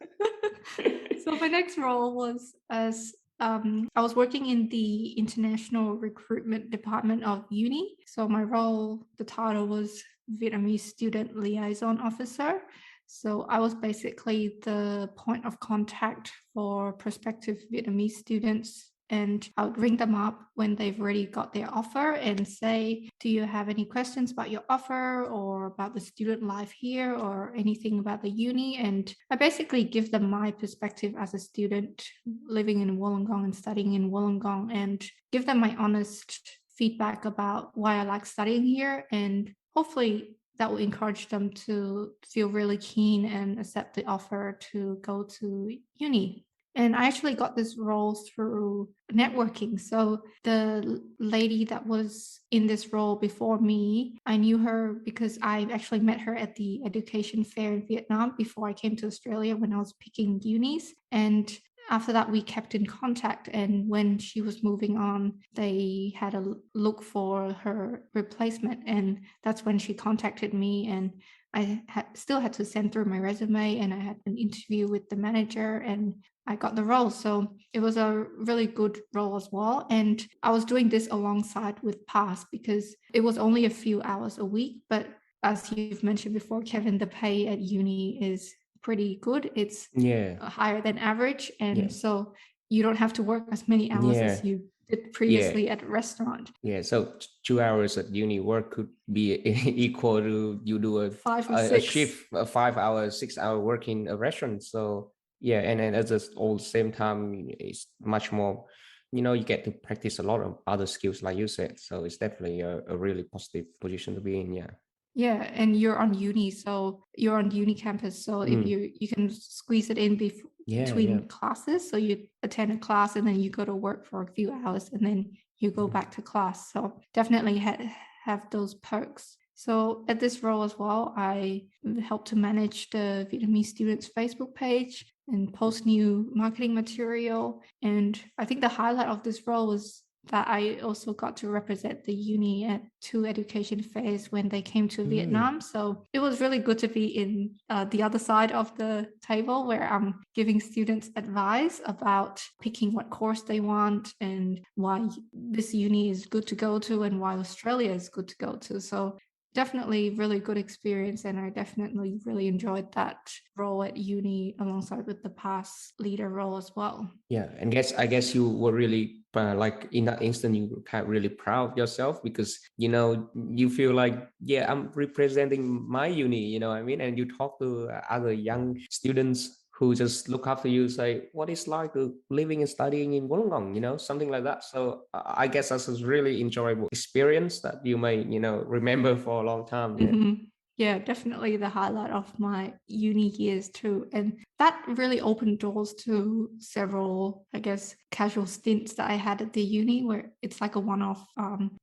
so my next role was as I was working in the international recruitment department of uni. So my role, the title was Vietnamese student liaison officer. So I was basically the point of contact for prospective Vietnamese students, and I would ring them up when they've already got their offer and say, do you have any questions about your offer or about the student life here or anything about the uni? And I basically give them my perspective as a student living in Wollongong and studying in Wollongong, and give them my honest feedback about why I like studying here, and hopefully that will encourage them to feel really keen and accept the offer to go to uni. And I actually got this role through networking. So the lady that was in this role before me, I knew her because I actually met her at the education fair in Vietnam before I came to Australia when I was picking unis. And after that, we kept in contact. And when she was moving on, they had a look for her replacement. And that's when she contacted me. And I still had to send through my resume, and I had an interview with the manager, and I got the role. So it was a really good role as well. And I was doing this alongside with PASS because it was only a few hours a week. But as you've mentioned before, Kevin, the pay at uni is pretty good. It's Yeah, higher than average. yeah, And so you don't have to work as many hours yeah, as you did yeah. previously at a restaurant. Yeah, so 2 hours at uni work could be equal to you do 5 or a 6. shift, a 5 hour, 6 hour work in a restaurant. So yeah, and then at the all same time, it's much more, you get to practice a lot of other skills, like you said. So it's definitely a really positive position to be in. Yeah. Yeah, and you're on uni, so you're on uni campus. So if Mm. you can squeeze it in Yeah, yeah. between classes, so you attend a class and then you go to work for a few hours and then you go back to class. So definitely have those perks. So at this role as well, I help to manage the Vietnamese students Facebook page and post new marketing material. And I think the highlight of this role was that I also got to represent the uni at 2 education fairs when they came to Vietnam. So it was really good to be in the other side of the table where I'm giving students advice about picking what course they want and why this uni is good to go to and why Australia is good to go to. So definitely really good experience, and I definitely really enjoyed that role at uni alongside with the past leader role as well. Yeah, and I guess you were really like in that instant you were kind of really proud of yourself because you feel like, yeah, I'm representing my uni, you know what I mean? And you talk to other young students who just look after you, say what it's like to living and studying in Wollongong, something like that. So I guess that's a really enjoyable experience that you may remember for a long time. Yeah. Mhm. Yeah, definitely the highlight of my uni years too. And that really opened doors to several, I guess, casual stints that I had at the uni where it's like a one-off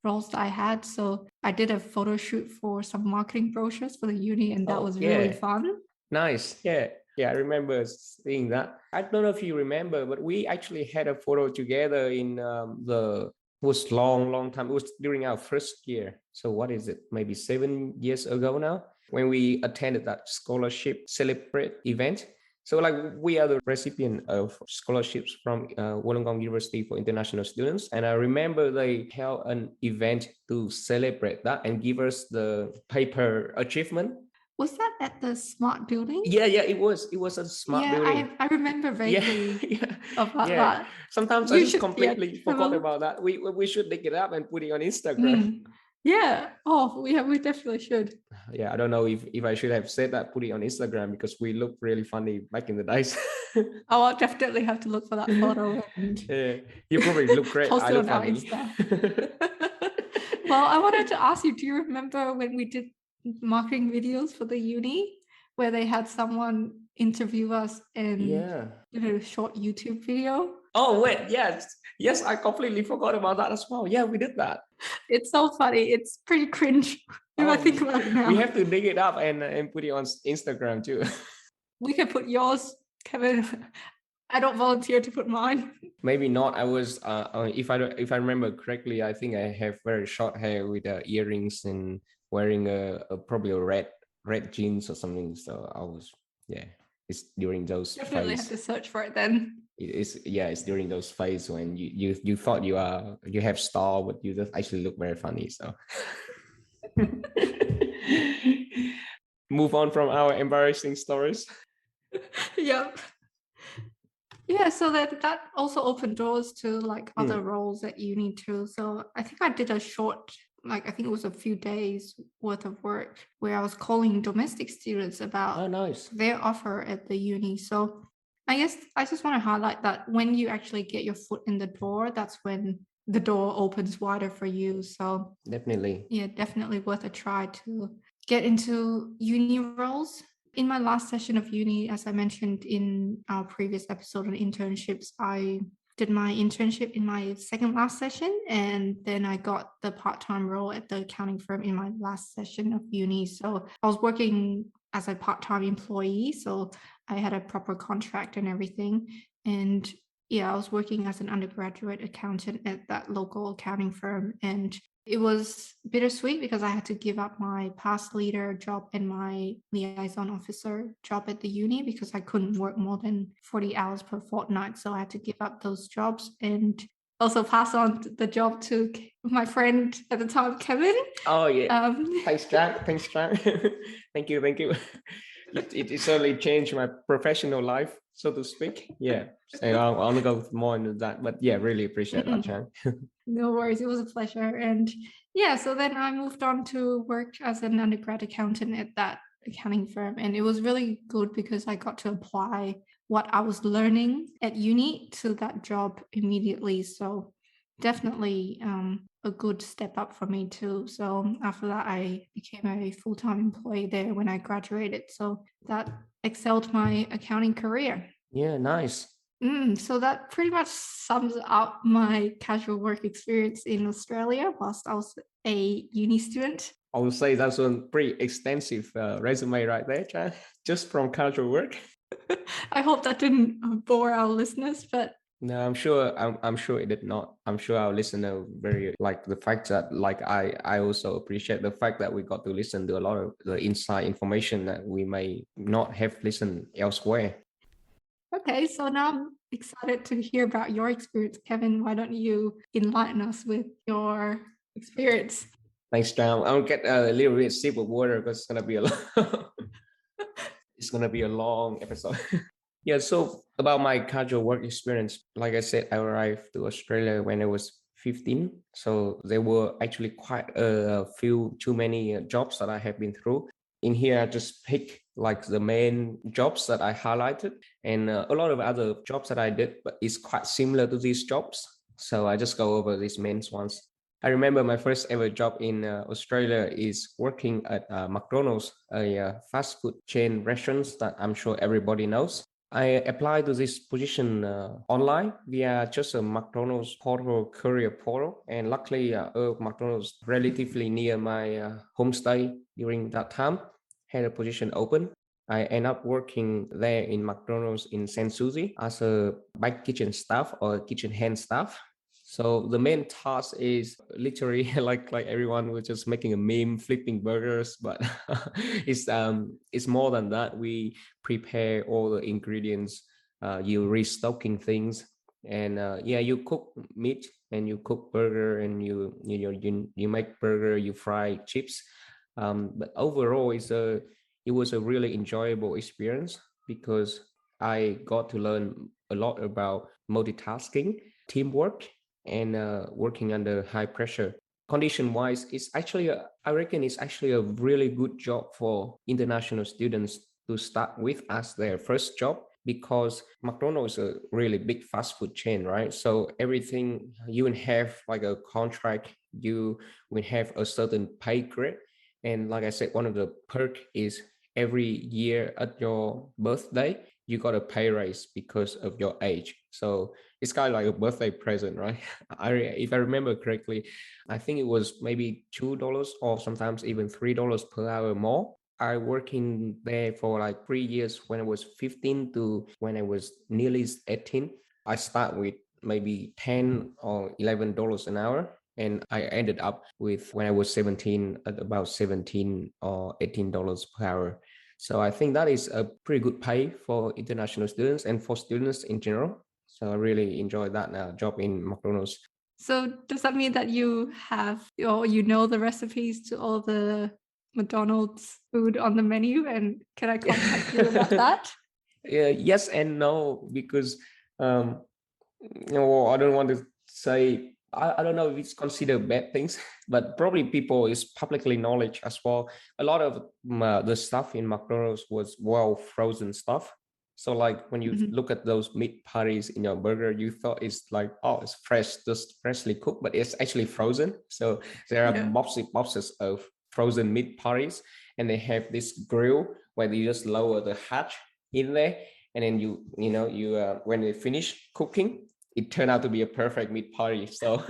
roles that I had. So I did a photo shoot for some marketing brochures for the uni, and that Oh was really yeah. fun. Nice. Yeah. Yeah, I remember seeing that. I don't know if you remember, but we actually had a photo together in the it was long time. It was during our first year. So what is it? Maybe 7 years ago now, when we attended that scholarship celebrate event. So like we are the recipient of scholarships from Wollongong University for international students, and I remember they held an event to celebrate that and give us the paper achievement. Was that at the smart building? Yeah, it was a smart Yeah, building. I remember Yeah, vaguely yeah, about yeah. that. Sometimes I You just should, yeah, completely have a forgot look. about that. We should dig it up and put it on Instagram. Mm. Yeah. Oh, we definitely should. Yeah, I don't know if I should have said that, put it on Instagram because we look really funny back in the days. Oh, I'll definitely have to look for that photo and Yeah, you probably look great. post I it look on our funny. Insta. Well, I wanted to ask you, do you remember when we did marketing videos for the uni where they had someone interview us and Yeah. did a short YouTube video? Oh wait, yes, I completely forgot about that as well. Yeah, we did that. It's so funny. It's pretty cringe if I think Oh, about it we now. have to dig it up and put it on Instagram too. We can put yours, Kevin. I don't volunteer to put mine. Maybe not. I was if I remember correctly, I think I have very short hair with earrings and wearing probably a red jeans or something. So I was, yeah. It's during those Definitely have phase. to search for it then. It's during those phase when you thought you have style, but you just actually look very funny. So move on from our embarrassing stories. Yep. Yeah, so that also opened doors to like other Hmm. roles at uni too. So I think I did a short, like I think it was a few days worth of work where I was calling domestic students Oh, about nice. their offer at the uni. So I guess I just want to highlight that when you actually get your foot in the door, that's when the door opens wider for you. So Definitely. yeah, definitely worth a try to get into uni roles. In my last session of uni, as I mentioned in our previous episode on internships, I did my internship in my second last session, and then I got the part-time role at the accounting firm in my last session of uni. So I was working as a part-time employee, so I had a proper contract and everything. And yeah, I was working as an undergraduate accountant at that local accounting firm, and it was bittersweet because I had to give up my past leader job and my liaison officer job at the uni because I couldn't work more than 40 hours per fortnight. So I had to give up those jobs and also pass on the job to my friend at the time, Kevin. Oh yeah. Um, Thanks, Jack. Thanks, Jack. Thank you. Thank you. It certainly changed my professional life, so to speak. Yeah. So I'll go more into that. But yeah, really appreciate that, Chang. No worries. It was a pleasure. And yeah, so then I moved on to work as an undergrad accountant at that accounting firm. And it was really good because I got to apply what I was learning at uni to that job immediately. So definitely a good step up for me too. So after that, I became a full-time employee there when I graduated. So that excelled my accounting career. Yeah, nice. So that pretty much sums up my casual work experience in Australia whilst I was a uni student. I would say that's a pretty extensive resume right there, Chang. Just from casual work. I hope that didn't bore our listeners, but No, I'm sure. I'm sure it did not. I'm sure our listener very like the fact that like I also appreciate the fact that we got to listen to a lot of the inside information that we may not have listened elsewhere. okay, so now I'm excited to hear about your experience. Kevin, why don't you enlighten us with your experience? Thanks, Trang. I'll get a little bit sip of water because it's gonna be a it's gonna be a long episode. Yeah, so about my casual work experience, like I said, I arrived to Australia when I was 15. So there were actually quite a few too many jobs that I have been through. In here, I just pick like the main jobs that I highlighted, and a lot of other jobs that I did, but it's quite similar to these jobs. So I just go over these main ones. I remember my first ever job in Australia is working at McDonald's, a fast food chain restaurants that I'm sure everybody knows. I applied to this position online via just a McDonald's portal, career portal, and luckily, McDonald's relatively near my homestay during that time had a position open. I end up working there in McDonald's in San Suzy as a back kitchen staff or kitchen hand staff. So the main task is literally like everyone was just making a meme, flipping burgers, but it's more than that. We prepare all the ingredients, you restocking things, and yeah, you cook meat and you cook burger and you make burger, you fry chips. But overall, it was a really enjoyable experience because I got to learn a lot about multitasking, teamwork, and working under high pressure. Condition wise, I reckon it's actually a really good job for international students to start with as their first job because McDonald's is a really big fast food chain, right? So everything you will have like a contract, you will have a certain pay grade. And like I said, one of the perk is every year at your birthday, you got a pay raise because of your age. So it's kind of like a birthday present, right? If I remember correctly, I think it was maybe $2 or sometimes even $3 per hour more. I worked in there for like 3 years when I was 15 to when I was nearly 18. I start with maybe $10 or $11 an hour. And I ended up with when I was 17 at about 17 or $18 per hour. So I think that is a pretty good pay for international students and for students in general. So I really enjoyed that job in McDonald's. So does that mean that you have or you know the recipes to all the McDonald's food on the menu, and can I contact you about that? Yeah, yes and no, because um, I don't want to say I don't know if it's considered bad things, but probably people is publicly knowledge as well. A lot of the stuff in McDonald's was well frozen stuff. So like when you Mhm. look at those meat patties in your burger, you thought it's like, oh, it's fresh, just freshly cooked, but it's actually frozen. So there are Yeah. boxes of frozen meat patties, and they have this grill where you just lower the hatch in there, and then you when they finish cooking, it turned out to be a perfect meat party. So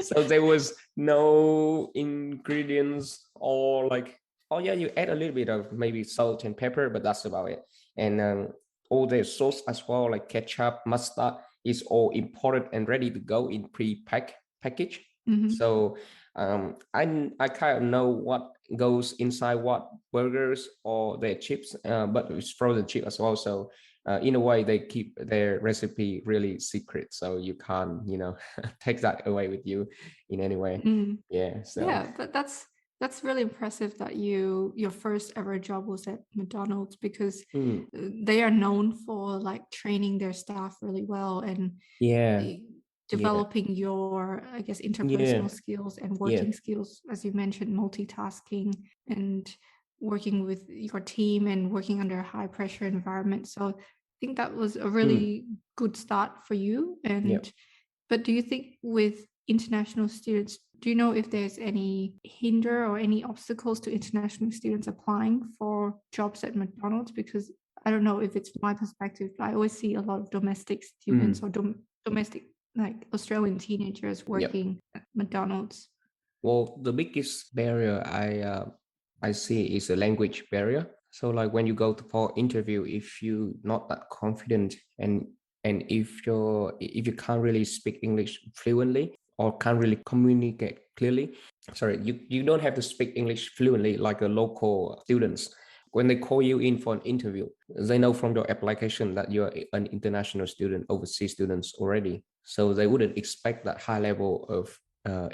so there was no ingredients or like, oh yeah, you add a little bit of maybe salt and pepper, but that's about it. And all the sauce as well, like ketchup, mustard, is all imported and ready to go in pre-pack package. Mhm. So I kind of know what goes inside what burgers or their chips, but it's frozen chip as well. So in a way, they keep their recipe really secret, so you can't take that away with you in any way. Mm. Yeah. So Yeah, but that's really impressive that your first ever job was at McDonald's, because mm, they are known for like training their staff really well and yeah, uh, yeah, developing your, I guess, yeah, interpersonal skills and yeah. working skills, as you mentioned, multitasking and working with your team and working under a high pressure environment. So I think that was a mm, really good start for you. yeah. But do you think with international students, do you know if there's any hinder or any obstacles to international students applying for jobs at McDonald's? Because I don't know if it's my perspective, but I always see a lot of domestic students mm, or domestic, like Australian teenagers yeah. working at McDonald's. Well, the biggest barrier I see is a language barrier. So like when you go to for interview, if you not that confident and if you can't really speak English fluently or can't really communicate clearly, sorry, you don't have to speak English fluently like a local students. When they call you in for an interview, they know from your application that you're an international student, overseas students already. So they wouldn't expect that high level of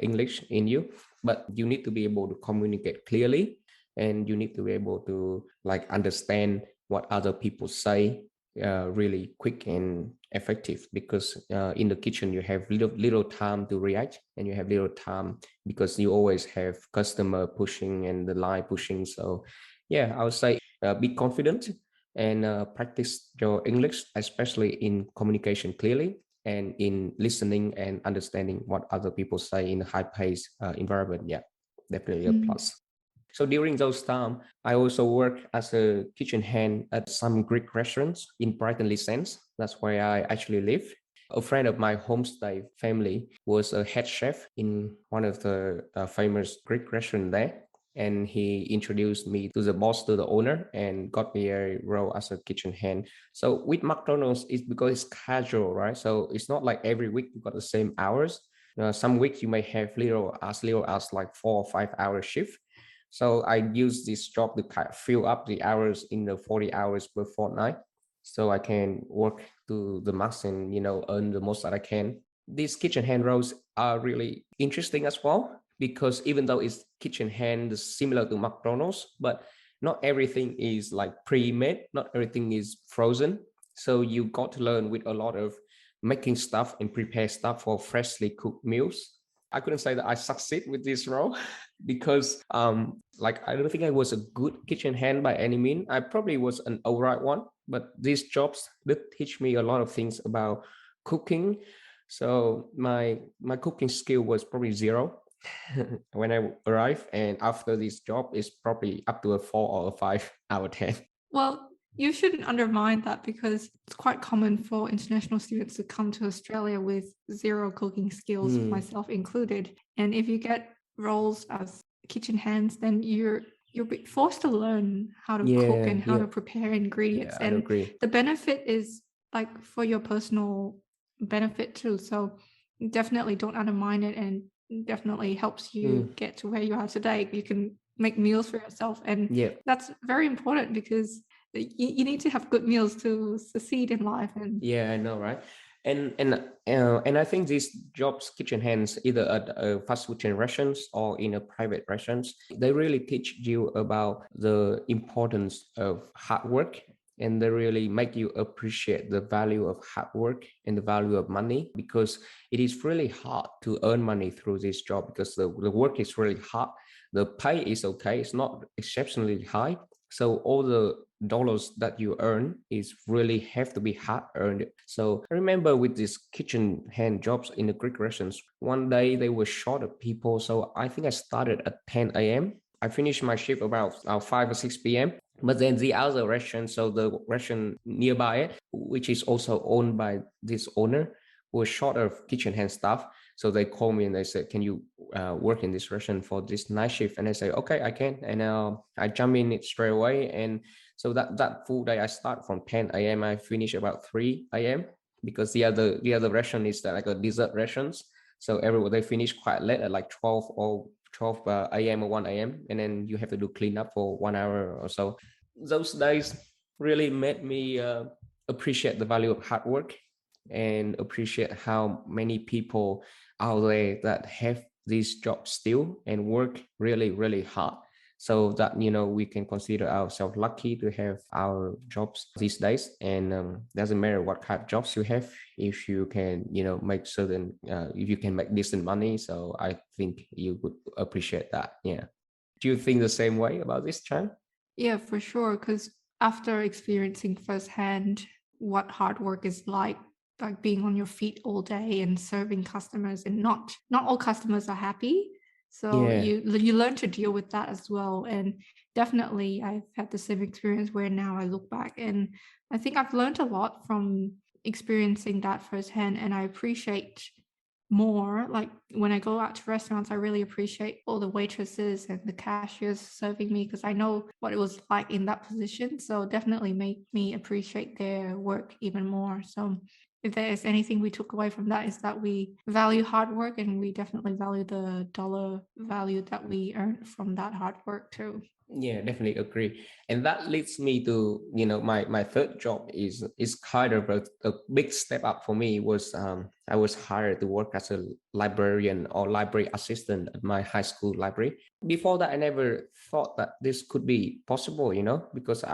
English in you, but you need to be able to communicate clearly, and you need to be able to like understand what other people say really quick and effective, because in the kitchen you have little time to react, and you have little time because you always have customer pushing and the line pushing. So yeah, I would say be confident and practice your English, especially in communication clearly and in listening and understanding what other people say in a high-paced environment. Yeah, definitely a Mm. plus. So during those time, I also work as a kitchen hand at some Greek restaurants in Brighton, Sense. That's where I actually live. A friend of my homestay family was a head chef in one of the famous Greek restaurant there. And he introduced me to the boss, to the owner, and got me a role as a kitchen hand. So with McDonald's, it's because it's casual, right? So it's not like every week you got the same hours. Some weeks you may have little as like 4 or 5 hour shift. So I use this job to kind of fill up the hours in the 40 hours per fortnight, so I can work to the max and earn the most that I can. These kitchen hand roles are really interesting as well, because even though it's kitchen hand similar to McDonald's, but not everything is like pre-made, not everything is frozen. So you got to learn with a lot of making stuff and prepare stuff for freshly cooked meals. I couldn't say that I succeed with this role because like I don't think I was a good kitchen hand by any mean. I probably was an alright one, but these jobs did teach me a lot of things about cooking. So my cooking skill was probably zero when I arrived, and after this job is probably up to a 4 or a 5 out of 10. Well, you shouldn't undermine that because it's quite common for international students to come to Australia with zero cooking skills, myself included. And if you get roles as kitchen hands, then you're forced to learn how to cook Yeah, and how yeah, to prepare ingredients. yeah, I And agree. the benefit is like for your personal benefit too. So definitely don't undermine it, and definitely helps you get to where you are today. You can make meals for yourself, and Yeah. that's very important because you need to have good meals to succeed in life. And Yeah, I know, right? And I think these jobs, kitchen hands, either at fast food chain restaurants or in a private restaurants, they really teach you about the importance of hard work, and they really make you appreciate the value of hard work and the value of money, because it is really hard to earn money through this job, because the work is really hard. The pay is okay, it's not exceptionally high. So all the dollars that you earn is really have to be hard earned. So I remember with these kitchen hand jobs in the Greek restaurants, one day they were short of people. So I think I started at 10 a.m. I finished my shift about 5 or 6 p.m. But then the other restaurant, so the restaurant nearby it, which is also owned by this owner, was short of kitchen hand staff. So they called me and they said, "Can you work in this restaurant for this night shift?" And I say, "Okay, I can." And I jump in it straight away. And so that full day I start from 10 a.m. I finish about 3 a.m. because the other restaurant is like a dessert restaurants. So everyone they finish quite late at like 12 a.m. or 1 a.m. and then you have to do cleanup for 1 hour or so. Those days really made me appreciate the value of hard work and appreciate how many people out there that have this job still and work really, really hard, so that we can consider ourselves lucky to have our jobs these days. And doesn't matter what kind of jobs you have, if you can make certain if you can make decent money, so I think you would appreciate that. Yeah, do you think the same way about this, Chan? yeah, for sure. Because after experiencing firsthand what hard work is like being on your feet all day and serving customers, and not all customers are happy. So Yeah. you learn to deal with that as well. And definitely, I've had the same experience where now I look back and I think I've learned a lot from experiencing that firsthand, and I appreciate more. Like when I go out to restaurants, I really appreciate all the waitresses and the cashiers serving me because I know what it was like in that position. So definitely make me appreciate their work even more. So if there is anything we took away from that, is that we value hard work, and we definitely value the dollar value that we earn from that hard work too. Yeah, definitely agree. And that leads me to, my third job is kind of a big step up for me. Was I was hired to work as a librarian or library assistant at my high school library. Before that, I never thought that this could be possible, because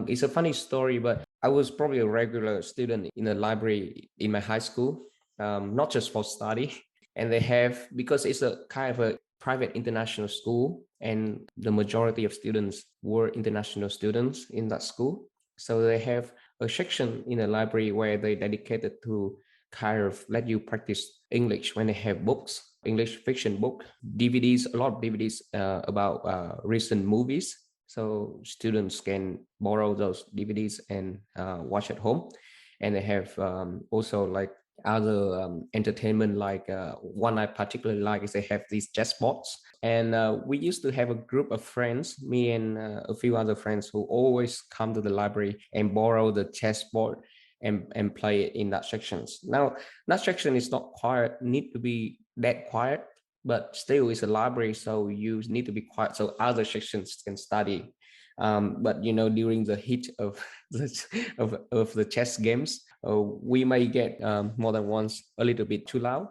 it's a funny story, but I was probably a regular student in a library in my high school, not just for study. And they have, because it's a kind of a private international school, and the majority of students were international students in that school. So they have a section in the library where they dedicated to kind of let you practice English when they have books, English fiction book, DVDs, a lot of DVDs about recent movies. So students can borrow those DVDs and watch at home. And they have also like other entertainment, like one I particularly like is they have these chess boards. And we used to have a group of friends, me and a few other friends, who always come to the library and borrow the chess board and play it in that sections. Now that section is not quiet, need to be that quiet, but still it's a library, so you need to be quiet so other sections can study. But during the heat of the chess games, we may get more than once a little bit too loud.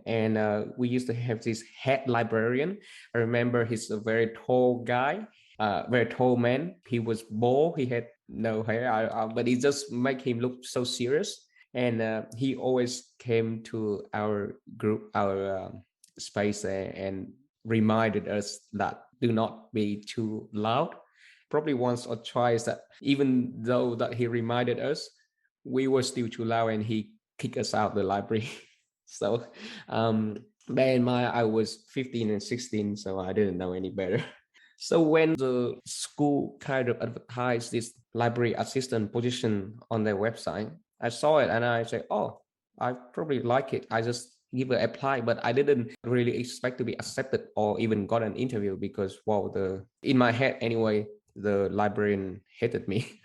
And we used to have this head librarian. I remember he's a very tall guy, very tall man. He was bald. He had no hair, but it just make him look so serious. And he always came to our group, our space, and reminded us that do not be too loud. Probably once or twice that even though that he reminded us, we were still too loud and he kicked us out of the library. So bear in mind I was 15 and 16, so I didn't know any better. So when the school kind of advertised this library assistant position on their website, I saw it and I said, oh, I probably like it. I just give it apply, but I didn't really expect to be accepted or even got an interview because, wow, the in my head anyway, the librarian hated me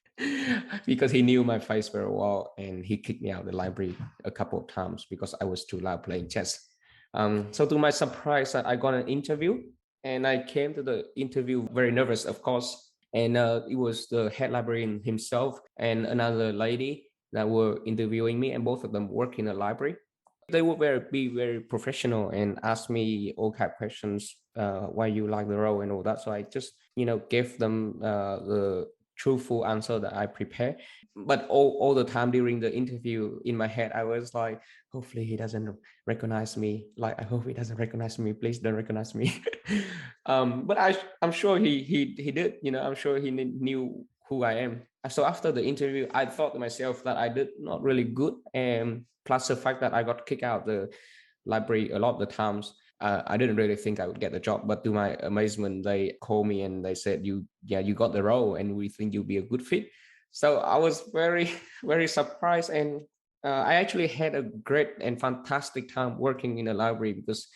because he knew my face very well and he kicked me out of the library a couple of times because I was too loud playing chess. So to my surprise, I got an interview and I came to the interview very nervous, of course. And it was the head librarian himself and another lady that were interviewing me, and both of them work in a library. They would be very professional and ask me all kind of questions, why you like the role and all that. So I just gave them the truthful answer that I prepared. But all the time during the interview in my head, I was like, hopefully he doesn't recognize me. Like, I hope he doesn't recognize me. Please don't recognize me. But I'm sure he did. I'm sure he knew who I am. So after the interview, I thought to myself that I did not really good, and plus the fact that I got kicked out the library a lot of the times, I didn't really think I would get the job. But to my amazement, they called me and they said, you got the role, and we think you'll be a good fit." So I was very very surprised, and I actually had a great and fantastic time working in a library because,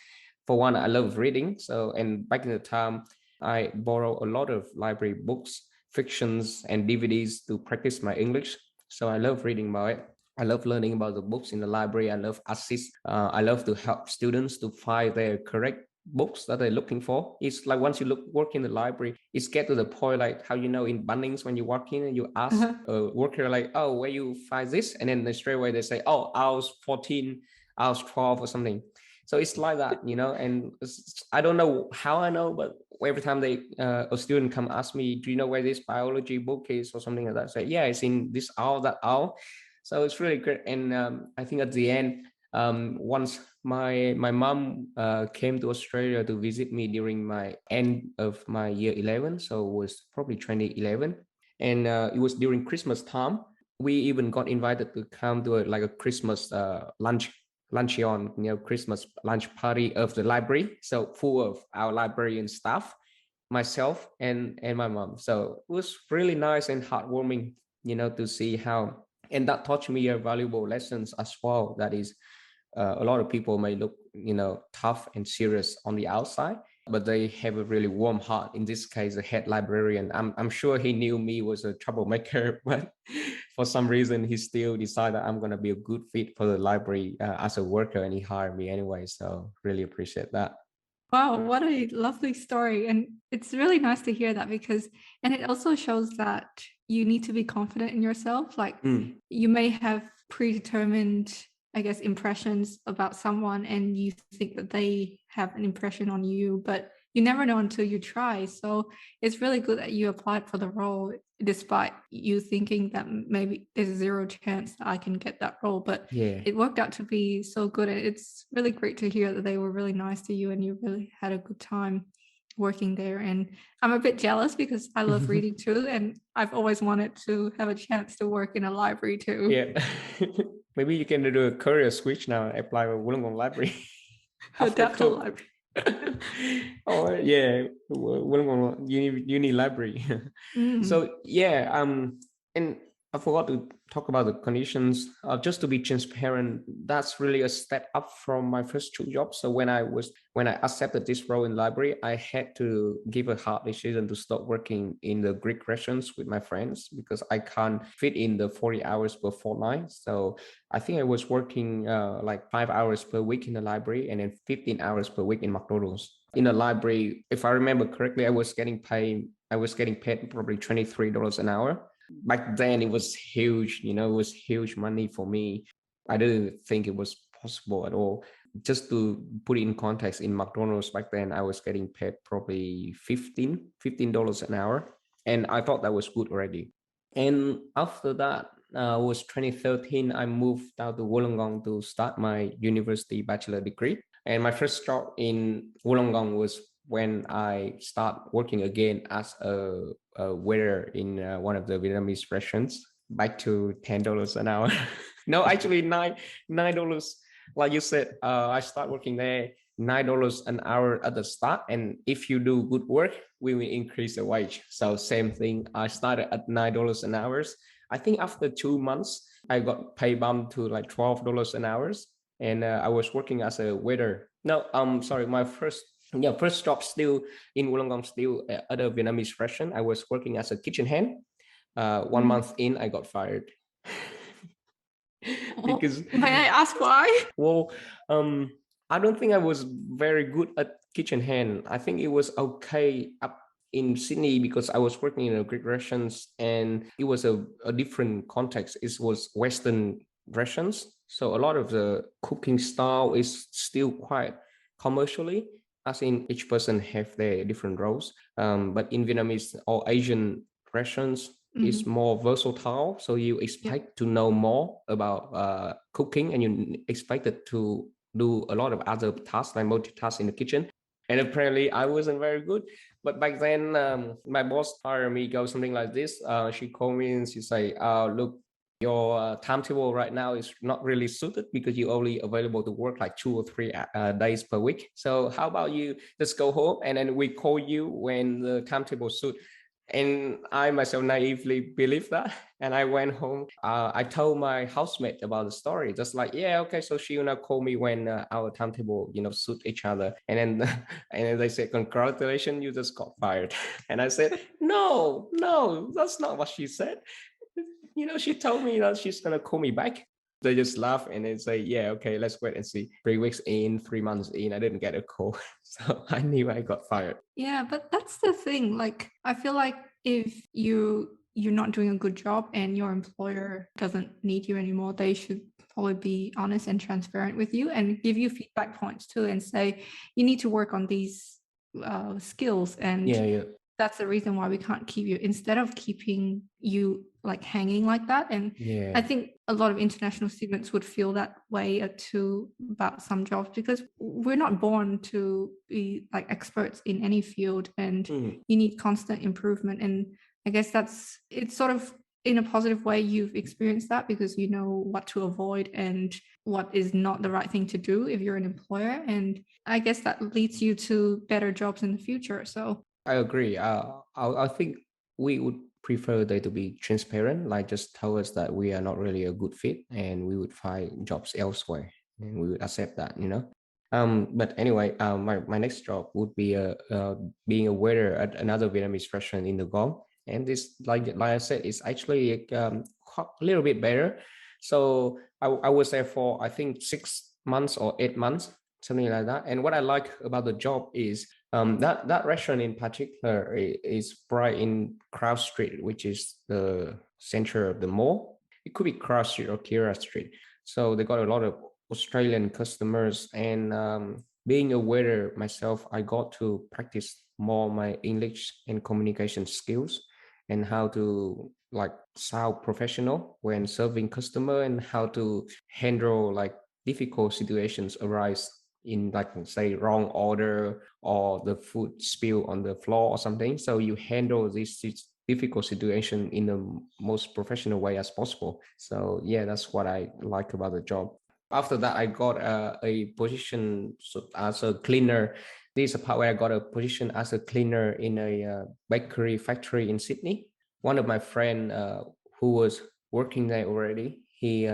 for one, I love reading. So, and back in the time, I borrow a lot of library books, fictions, and DVDs to practice my English. So I love reading about it. I love learning about the books in the library. I love assist. I love to help students to find their correct books that they're looking for. It's like once you work in the library, it's get to the point like how in Bunnings when you walk in and you ask a worker like, oh, where you find this, and then they straight away they say, oh, aisles 14, aisles 12 or something. So it's like that, and I don't know how I know, but every time a student come ask me, do you know where this biology book is or something like that, I say, yeah, it's in this aisle, that aisle. So it's really great. And I think at the end, once my mom came to Australia to visit me during my end of my year 11, so it was probably 2011, and it was during Christmas time. We even got invited to come to like a Christmas luncheon, Christmas lunch party of the library, so full of our librarian staff, myself and my mom. So it was really nice and heartwarming, to see how, and that taught me a valuable lessons as well. That is, a lot of people may look, tough and serious on the outside, but they have a really warm heart. In this case, the head librarian, I'm sure he knew me was a troublemaker, but for some reason, he still decided I'm going to be a good fit for the library as a worker, and he hired me anyway. So really appreciate that. Wow, what a lovely story. And it's really nice to hear that and it also shows that you need to be confident in yourself. Like you may have predetermined, I guess, impressions about someone and you think that they have an impression on you, but you never know until you try. So it's really good that you applied for the role despite you thinking that maybe there's zero chance that I can get that role. But Yeah. it worked out to be so good. And it's really great to hear that they were really nice to you and you really had a good time working there. And I'm a bit jealous because I love reading too. And I've always wanted to have a chance to work in a library too. Yeah. Maybe you can do a career switch now and apply for Wollongong Library after Adapt to COVID. library. Oh yeah, Wollongong uni library. So yeah, and I forgot to talk about the conditions. Just to be transparent, that's really a step up from my first two jobs. So when I accepted this role in library, I had to give a hard decision to stop working in the Greek restaurants with my friends because I can't fit in the 40 hours per fortnight. So I think I was working like 5 hours per week in the library and then 15 hours per week in McDonald's. In the library, if I remember correctly, I was getting paid probably $23 an hour. Back then it was huge, it was huge money for me. I didn't think it was possible at all. Just to put it in context, in McDonald's back then I was getting paid probably $15 an hour, and I thought that was good already. And after that was 2013, I moved out to Wollongong to start my university bachelor degree. And my first job in Wollongong was when I start working again as a waiter in one of the Vietnamese restaurants, back to $10 an hour. No, actually $9. Like you said, I start working there $9 an hour at the start, and if you do good work, we will increase the wage. So same thing. I started at $9 an hour. I think after 2 months, I got pay bump to like $12 an hour, and I was working as a waiter. No, sorry, my first job still in Wollongong, still at a Vietnamese restaurant. I was working as a kitchen hand. 1 month in, I got fired. Because May I ask why? well, I don't think I was very good at kitchen hand. I think it was okay up in Sydney because I was working in a Greek restaurants and it was a different context. It was Western restaurants. So a lot of the cooking style is still quite commercially, as in each person have their different roles. But in Vietnamese or Asian restaurants, is more versatile. So you expect to know more about cooking, and you expected to do a lot of other tasks like multitask in the kitchen. And apparently I wasn't very good. But back then, my boss hired me go something like this. She called me and she say, look, your timetable right now is not really suited because you're only available to work like 2 or 3 days per week. So how about you just go home and then we call you when the timetable suits. And I myself naively believed that. And I went home. I told my housemate about the story, just like, yeah, okay. So she gonna call me when our timetable, suit each other. And then, and then they said, congratulations, you just got fired. And I said, no, that's not what she said. She told me that she's gonna call me back. They just laugh and then say, yeah, okay, let's wait and see. 3 weeks in, 3 months in, I didn't get a call. So I knew I got fired. Yeah, but that's the thing. Like, I feel like if you're not doing a good job and your employer doesn't need you anymore, they should probably be honest and transparent with you and give you feedback points too, and say you need to work on these skills, and Yeah. that's the reason why we can't keep you, instead of keeping you like hanging like that. And Yeah. I think a lot of international students would feel that way too about some jobs, because we're not born to be like experts in any field, and you need constant improvement. And I guess it's sort of, in a positive way, you've experienced that because you know what to avoid and what is not the right thing to do if you're an employer. And I guess that leads you to better jobs in the future. So I agree. I think we would prefer they to be transparent, like just tell us that we are not really a good fit and we would find jobs elsewhere and we would accept that. But anyway, my next job would be being a waiter at another Vietnamese restaurant in the Gulf. And this, like I said, is actually a little bit better. So I was there for, I think, 6 months or 8 months. something like that. And what I like about the job is that restaurant in particular is right in Crown Street, which is the center of the mall. It could be Crown Street or Kira Street. So they got a lot of Australian customers, and being a waiter myself, I got to practice more my English and communication skills and how to like sound professional when serving customer and how to handle like difficult situations arise in like say wrong order or the food spill on the floor or something. So you handle this difficult situation in the most professional way as possible. So yeah, that's what I like about the job. After that, I got a position as a cleaner. This is a part where I got a position as a cleaner in a bakery factory in Sydney. One of my friend who was working there already, he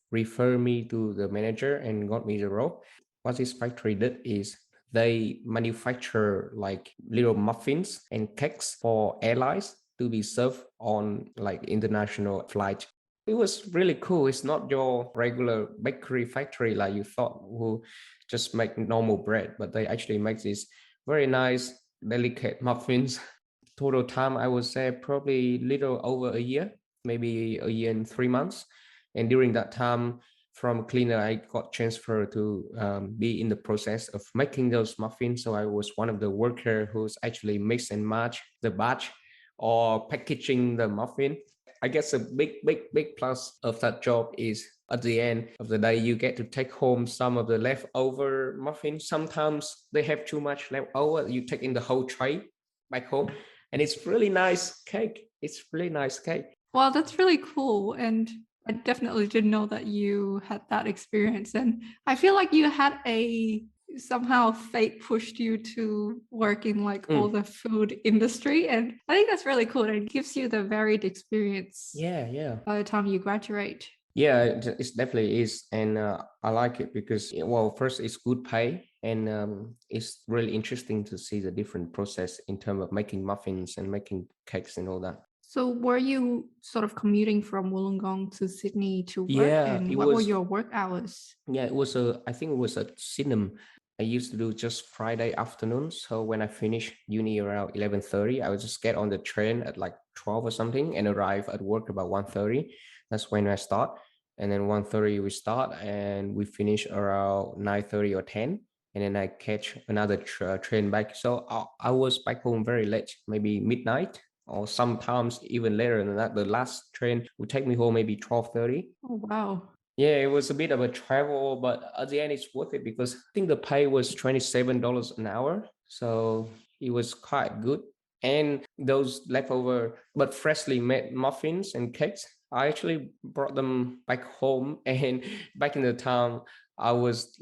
referred me to the manager and got me the role. What this factory did is they manufacture like little muffins and cakes for airlines to be served on like international flight. It was really cool. It's not your regular bakery factory like you thought who just make normal bread, but they actually make these very nice, delicate muffins. Total time I would say probably little over a year, maybe a year and 3 months. And during that time, from cleaner, I got transferred to be in the process of making those muffins. So I was one of the worker who's actually mix and match the batch or packaging the muffin. I guess a big plus of that job is at the end of the day, you get to take home some of the leftover muffins. Sometimes they have too much leftover. You take in the whole tray back home, and it's really nice cake. It's really nice cake. Well, that's really cool. And I definitely didn't know that you had that experience. And I feel like you had a somehow fate pushed you to work in like all the food industry. And I think that's really cool. It gives you the varied experience Yeah. by the time you graduate. Yeah, it definitely is, and I like it because well, first it's good pay, and it's really interesting to see the different process in terms of making muffins and making cakes and all that. So were you sort of commuting from Wollongong to Sydney to work? Yeah, And it what were was. your work hours? Yeah, it was a. I think it was a cinema. I used to do just Friday afternoons. So when I finish uni around 11:30, I would just get on the train at like 12 or something and arrive at work about 1:30. That's when I start. And then 1:30 we start and we finish around 9:30 or 10. And then I catch another train back. So I was back home very late, maybe midnight or sometimes even later than that. The last train would take me home maybe 12:30. Oh, wow. Yeah, it was a bit of a travel, but at the end it's worth it because I think the pay was $27 an hour. So it was quite good. And those leftover but freshly made muffins and cakes, I actually brought them back home. And back in the town, I was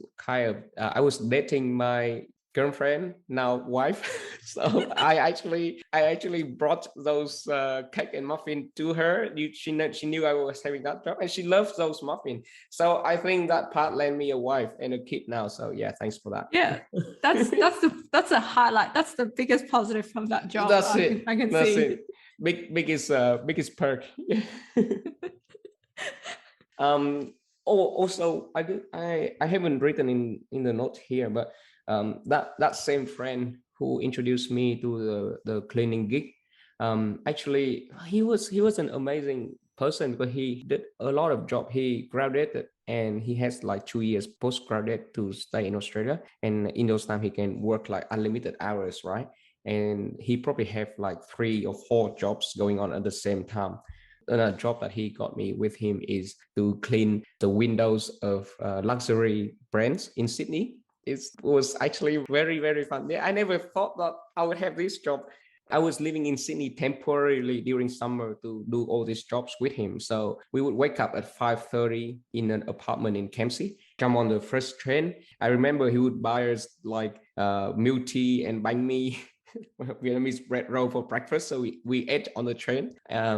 dating my girlfriend, now wife. So I actually brought those cake and muffin to her. She knew I was having that job, and she loves those muffins. So I think that part lent me a wife and a kid now. So yeah, thanks for that. Yeah, that's a highlight. That's the biggest positive from that job. That's it. I can That's see. it. Biggest perk. Also, I haven't written in the note here, but that same friend who introduced me to the cleaning gig, actually he was an amazing person because he did a lot of job. He graduated and he has like 2 years postgraduate to stay in Australia, and in those time he can work like unlimited hours, right? And he probably have like 3 or 4 jobs going on at the same time. Another job that he got me with him is to clean the windows of luxury brands in Sydney. It was actually very, very fun. Yeah, I never thought that I would have this job. I was living in Sydney temporarily during summer to do all these jobs with him. So we would wake up at 5:30 in an apartment in Kempsey, jump on the first train. I remember he would buy us like milk tea and banh mi Vietnamese bread roll for breakfast. So we ate on the train.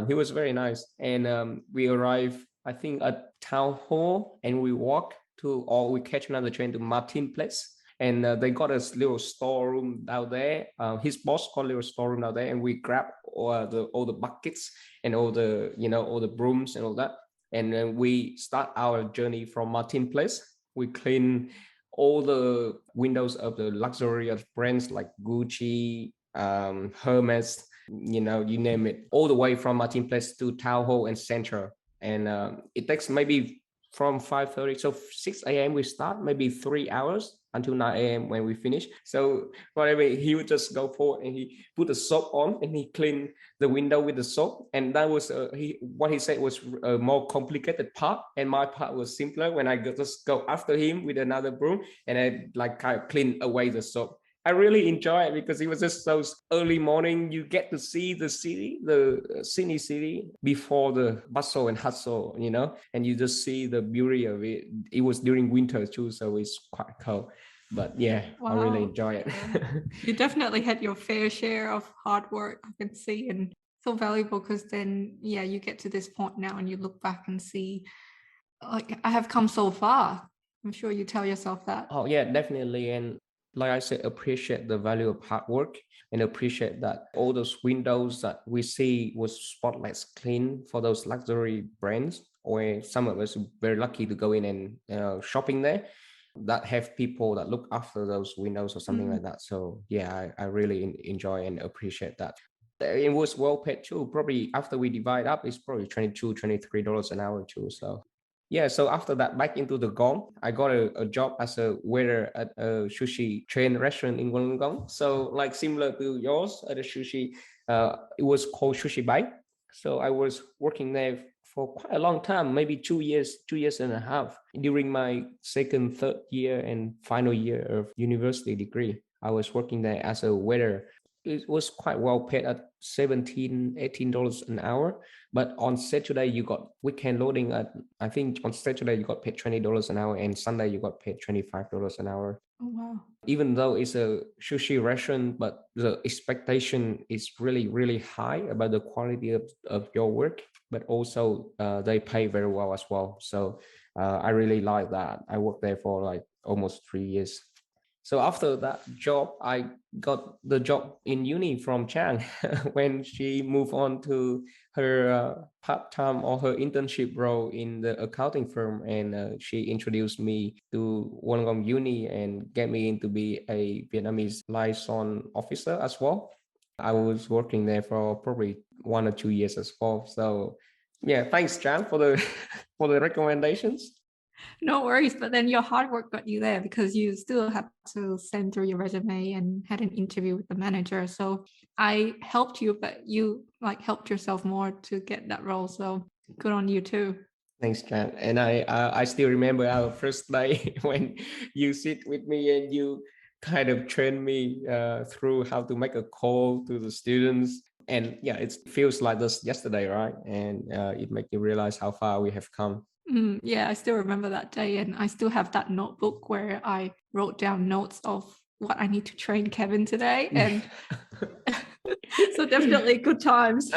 He was very nice. And we arrived, I think, at Town Hall and we walk to, or we catch another train to Martin Place. And they got us little storeroom out there. His boss got a little storeroom out there, and we grab all the buckets and all the brooms and all that. And then we start our journey from Martin Place. We clean all the windows of the luxury of brands like Gucci, Hermes, you name it, all the way from Martin Place to Town Hall and Central. And it takes maybe from 5:30, so 6 a.m. we start, maybe 3 hours until 9 a.m. when we finish. So whatever, he would just go forward and he put the soap on and he cleaned the window with the soap. And that was what he said was a more complicated part, and my part was simpler when I just go after him with another broom and I like kind of clean away the soap. I really enjoy it because it was just so early morning. You get to see the city, the Sydney city, before the bustle and hustle, and you just see the beauty of it. It was during winter too, so it's quite cold. But yeah, I really Wow. enjoy it. You definitely had your fair share of hard work, I can see, and so valuable because then, yeah, you get to this point now and you look back and see, like, I have come so far. I'm sure you tell yourself that. Oh yeah, definitely. And like I said, appreciate the value of hard work and appreciate that all those windows that we see was spotlights clean for those luxury brands, or some of us very lucky to go in and shopping there, that have people that look after those windows or something like that. So yeah, I really enjoy and appreciate that. It was well paid too. Probably after we divide up, it's probably $23 an hour too. So yeah, so after that, back into the Gong, I got a job as a waiter at a sushi chain restaurant in Wollongong. So like similar to yours at a sushi, it was called Sushi Bite. So I was working there for quite a long time, maybe 2 years, 2 years and a half. During my second, third year and final year of university degree, I was working there as a waiter. It was quite well paid at $17, $18 an hour. But on Saturday, you got weekend loading at, I think on Saturday, you got paid $20 an hour, and Sunday, you got paid $25 an hour. Oh, wow. Even though it's a sushi restaurant, but the expectation is really, really high about the quality of your work, but also they pay very well as well. So I really like that. I worked there for like almost 3 years. So after that job, I got the job in uni from Trang when she moved on to her part-time or her internship role in the accounting firm, and she introduced me to Wollongong Uni and get me in to be a Vietnamese liaison officer as well. I was working there for probably 1 or 2 years as well. So yeah, thanks, Trang, for the for the recommendations. No worries, but then your hard work got you there because you still had to send through your resume and had an interview with the manager. So I helped you, but you like helped yourself more to get that role. So good on you too. Thanks, Trang. And I still remember our first day when you sit with me and you kind of train me through how to make a call to the students. And yeah, it feels like this yesterday, right? And it makes you realize how far we have come. Yeah, I still remember that day, and I still have that notebook where I wrote down notes of what I need to train Kevin today. And so definitely good times.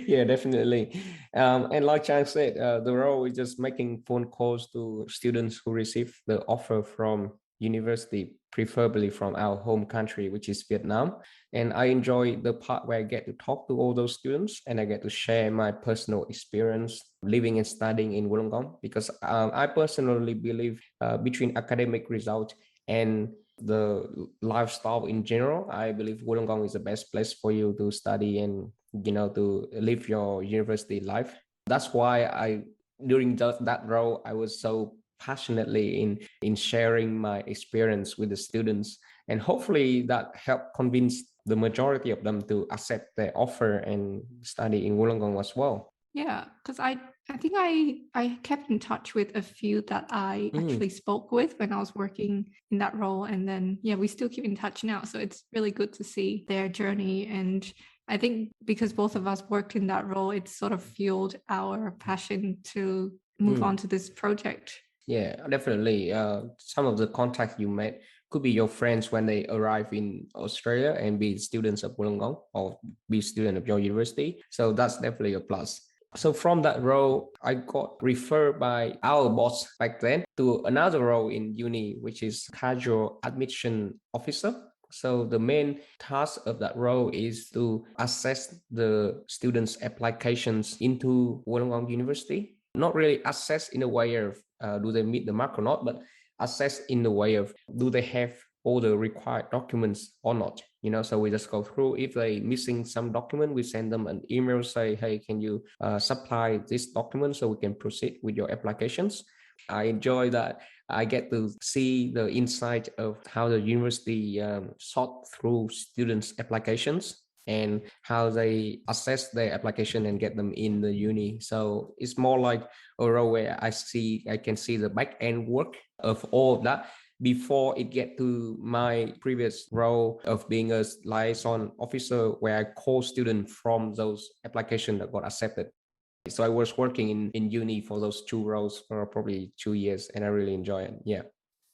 Yeah, definitely. And like Chang said, the role is just making phone calls to students who receive the offer from university, preferably from our home country, which is Vietnam. And I enjoy the part where I get to talk to all those students and I get to share my personal experience living and studying in Wollongong, because I personally believe between academic result and the lifestyle in general, I believe Wollongong is the best place for you to study and to live your university life. That's why during that role, I was so passionately in sharing my experience with the students, and hopefully that helped convince the majority of them to accept the offer and study in Wollongong as well. Yeah, because I think I kept in touch with a few that I actually spoke with when I was working in that role, and then yeah, we still keep in touch now. So it's really good to see their journey, and I think because both of us worked in that role, it sort of fueled our passion to move on to this project. Yeah, definitely. Some of the contacts you met could be your friends when they arrive in Australia and be students of Wollongong or be student of your university. So that's definitely a plus. So from that role, I got referred by our boss back then to another role in uni, which is casual admission officer. So the main task of that role is to assess the students' applications into Wollongong University. Not really assess in a way of do they meet the mark or not, but assess in the way of, do they have all the required documents or not? So we just go through. If they missing some document, we send them an email, say, hey, can you supply this document so we can proceed with your applications. I enjoy that. I get to see the insight of how the university sort through students' applications and how they assess their application and get them in the uni. So it's more like a role where I can see the back end work of all of that before it get to my previous role of being a liaison officer, where I call students from those applications that got accepted. So I was working in uni for those two roles for probably 2 years, and I really enjoy it. Yeah.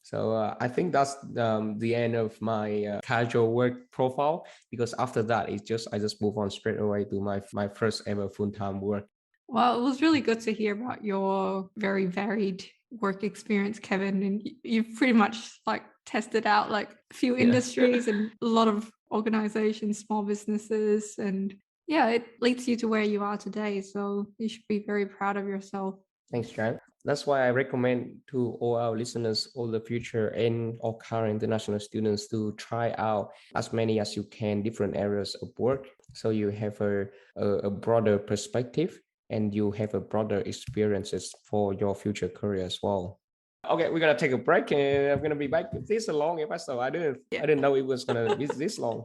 So I think that's the end of my casual work profile, because after that, I just move on straight away to my first ever full-time work. Well, it was really good to hear about your very varied work experience, Kevin. And you've pretty much like tested out like a few industries and a lot of organizations, small businesses, and yeah, it leads you to where you are today. So you should be very proud of yourself. Thanks, Trang. That's why I recommend to all our listeners, all the future and all current international students, to try out as many as you can different areas of work, so you have a broader perspective and you have a broader experiences for your future career as well. Okay, we're gonna take a break, and I'm gonna be back. This is a long episode. I didn't know it was gonna be this long.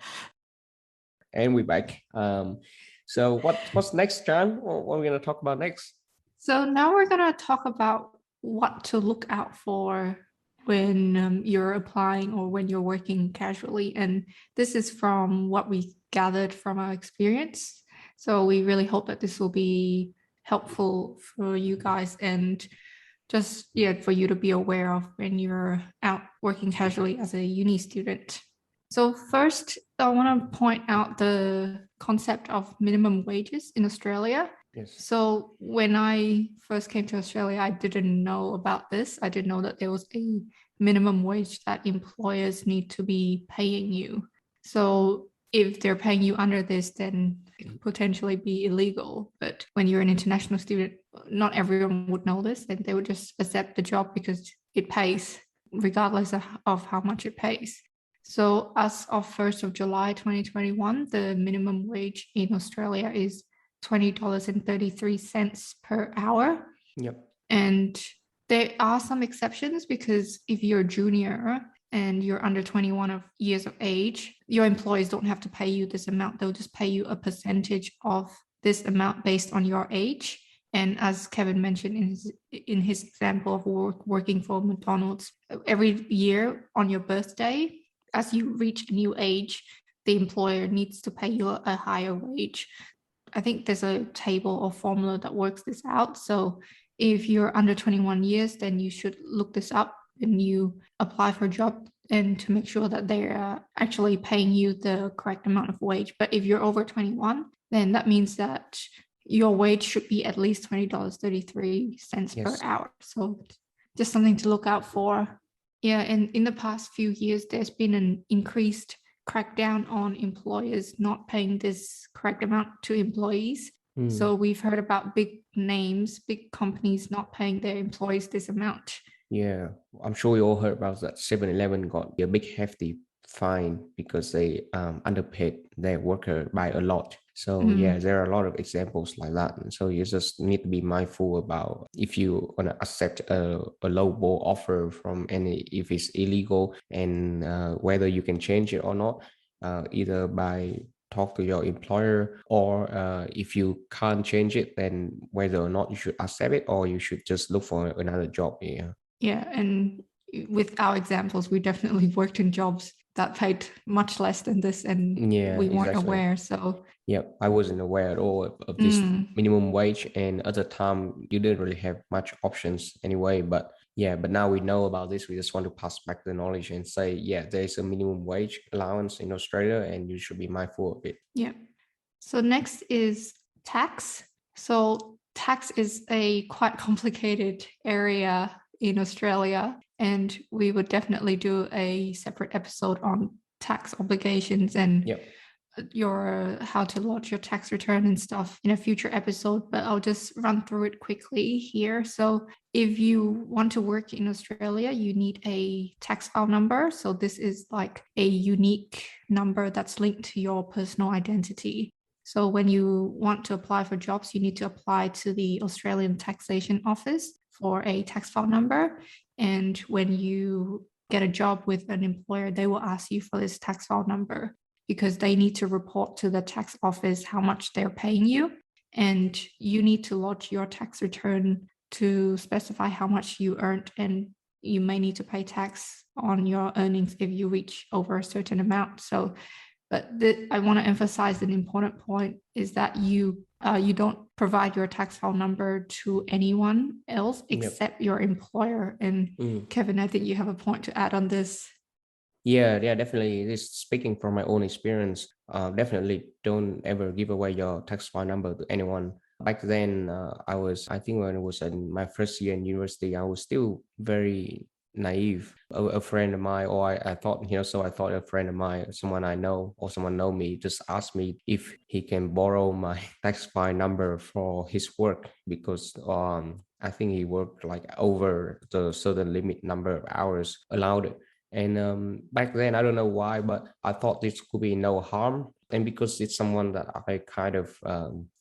And we're back. So what's next, John? What are we gonna talk about next? So now we're going to talk about what to look out for when you're applying or when you're working casually. And this is from what we gathered from our experience. So we really hope that this will be helpful for you guys and just, for you to be aware of when you're out working casually as a uni student. So first, I want to point out the concept of minimum wages in Australia. Yes. So when I first came to Australia, I didn't know about this. I didn't know that there was a minimum wage that employers need to be paying you. So if they're paying you under this, then it could potentially be illegal. But when you're an international student, not everyone would know this, and they would just accept the job because it pays, regardless of how much it pays. So as of 1st of July 2021, the minimum wage in Australia is $20.33 per hour. Yep. And there are some exceptions, because if you're a junior and you're under 21 years of age, your employers don't have to pay you this amount. They'll just pay you a percentage of this amount based on your age. And as Kevin mentioned in his example of working for McDonald's, every year on your birthday, as you reach a new age, the employer needs to pay you a higher wage. I think there's a table or formula that works this out. So if you're under 21 years, then you should look this up when you apply for a job, and to make sure that they're actually paying you the correct amount of wage. But if you're over 21, then that means that your wage should be at least $20.33 per hour. So just something to look out for. Yeah, and in the past few years, there's been an increased crackdown on employers not paying this correct amount to employees. So we've heard about big names, big companies not paying their employees this amount. Yeah, I'm sure you all heard about that. 7-Eleven got a big hefty fine because they underpaid their worker by a lot. So yeah, there are a lot of examples like that. And so you just need to be mindful about if you want to accept a low ball offer from any, if it's illegal, and whether you can change it or not, either by talk to your employer, or if you can't change it, then whether or not you should accept it, or you should just look for another job. Yeah, and with our examples, we definitely worked in jobs that paid much less than this, and we weren't aware. So I wasn't aware at all of this minimum wage, and at the time you didn't really have much options anyway. But now we know about this. We just want to pass back the knowledge and say, there's a minimum wage allowance in Australia, and you should be mindful of it. Yeah. So next is tax. So tax is a quite complicated area in Australia, and we would definitely do a separate episode on tax obligations and your how to lodge your tax return and stuff in a future episode, but I'll just run through it quickly here. So if you want to work in Australia, you need a tax file number. So this is like a unique number that's linked to your personal identity. So when you want to apply for jobs, you need to apply to the Australian Taxation Office for a tax file number. And when you get a job with an employer, they will ask you for this tax file number because they need to report to the tax office how much they're paying you. And you need to lodge your tax return to specify how much you earned, and you may need to pay tax on your earnings if you reach over a certain amount. So, but I want to emphasize an important point is that you don't provide your tax file number to anyone else Yep. except your employer. And Kevin, I think you have a point to add on this. Yeah, definitely. This speaking from my own experience. Definitely don't ever give away your tax file number to anyone. Back then, I think when I was in my first year in university, I was still very naive. A friend of mine, or I thought, so I thought a friend of mine, someone I know or someone know me, just asked me if he can borrow my tax file number for his work because I think he worked like over the certain limit number of hours allowed. And back then, I don't know why, but I thought this could be no harm. And because it's someone that I kind of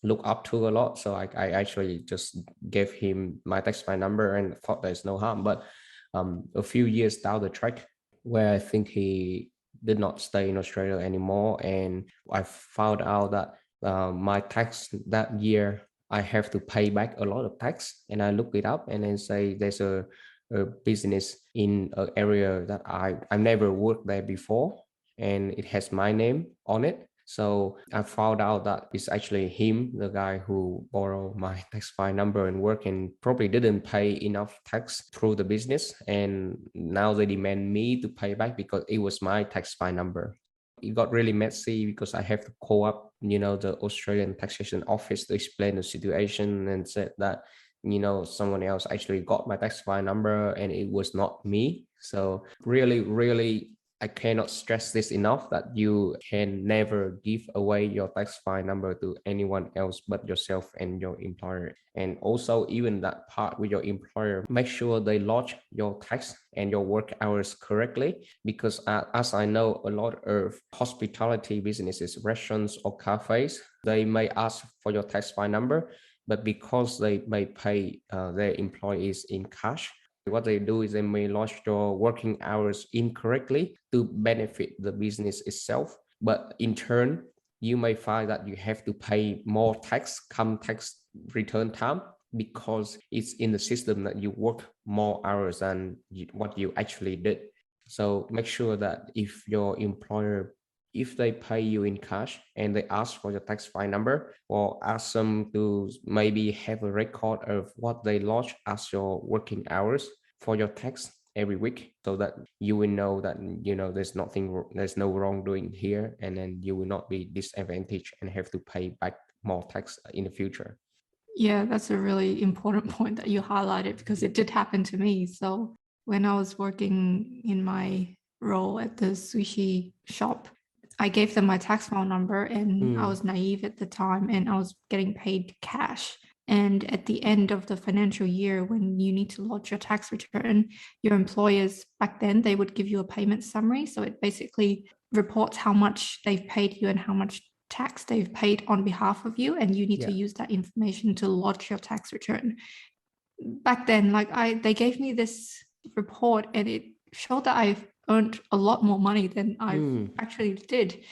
look up to a lot, so I actually just gave him my text my number and thought there's no harm. But a few years down the track, where I think he did not stay in Australia anymore, and I found out that my tax that year I have to pay back a lot of tax, and I looked it up and then say there's a business in an area that I never worked there before, and it has my name on it. So I found out that it's actually him, the guy who borrowed my tax file number and work and probably didn't pay enough tax through the business. And now they demand me to pay back because it was my tax file number. It got really messy because I have to call up, the Australian taxation office to explain the situation and said that someone else actually got my tax file number and it was not me. So really, I cannot stress this enough that you can never give away your tax file number to anyone else but yourself and your employer. And also, even that part with your employer, make sure they lodge your tax and your work hours correctly, because as I know, a lot of hospitality businesses, restaurants or cafes, they may ask for your tax file number, but because they may pay their employees in cash, what they do is they may lodge your working hours incorrectly to benefit the business itself. But in turn, you may find that you have to pay more tax come tax return time because it's in the system that you work more hours than what you actually did. So make sure that if they pay you in cash and they ask for your tax file number, or ask them to maybe have a record of what they lodge as your working hours for your tax every week, so that you will know that there's no wrongdoing here, and then you will not be disadvantaged and have to pay back more tax in the future. Yeah, that's a really important point that you highlighted because it did happen to me. So when I was working in my role at the sushi shop, I gave them my tax file number and I was naive at the time and I was getting paid cash. And at the end of the financial year, when you need to lodge your tax return, your employers back then, they would give you a payment summary. So it basically reports how much they've paid you and how much tax they've paid on behalf of you. And you need to use that information to lodge your tax return. Back then, they gave me this report and it showed that I've earned a lot more money than I actually did.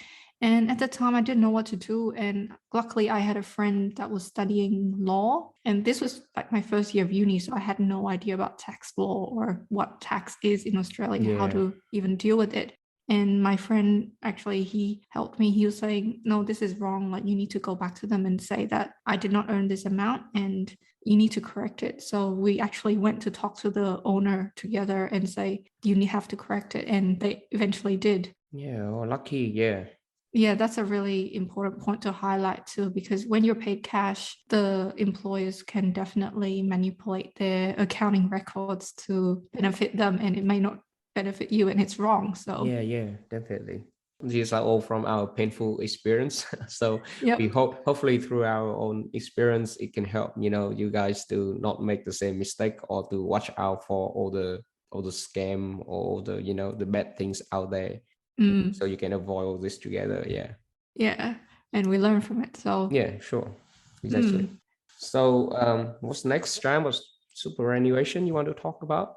And at the time, I didn't know what to do. And luckily, I had a friend that was studying law. And this was like my first year of uni. So I had no idea about tax law or what tax is in Australia, how to even deal with it. And my friend, actually, he helped me. He was saying, no, this is wrong. Like, you need to go back to them and say that I did not earn this amount and you need to correct it. So we actually went to talk to the owner together and say, you have to correct it. And they eventually did. Yeah, oh, lucky. Yeah. Yeah, that's a really important point to highlight too, because when you're paid cash, the employers can definitely manipulate their accounting records to benefit them, and it may not benefit you, and it's wrong. So Yeah, definitely. These are all from our painful experience. So we Yep. hopefully through our own experience, it can help, you guys to not make the same mistake or to watch out for all the scam or all the, the bad things out there. Mm, So you can avoid all this together. Yeah. yeah. And we learn from it. So, Yeah, sure. Exactly. mm. So what's next, Tram? Was superannuation you want to talk about?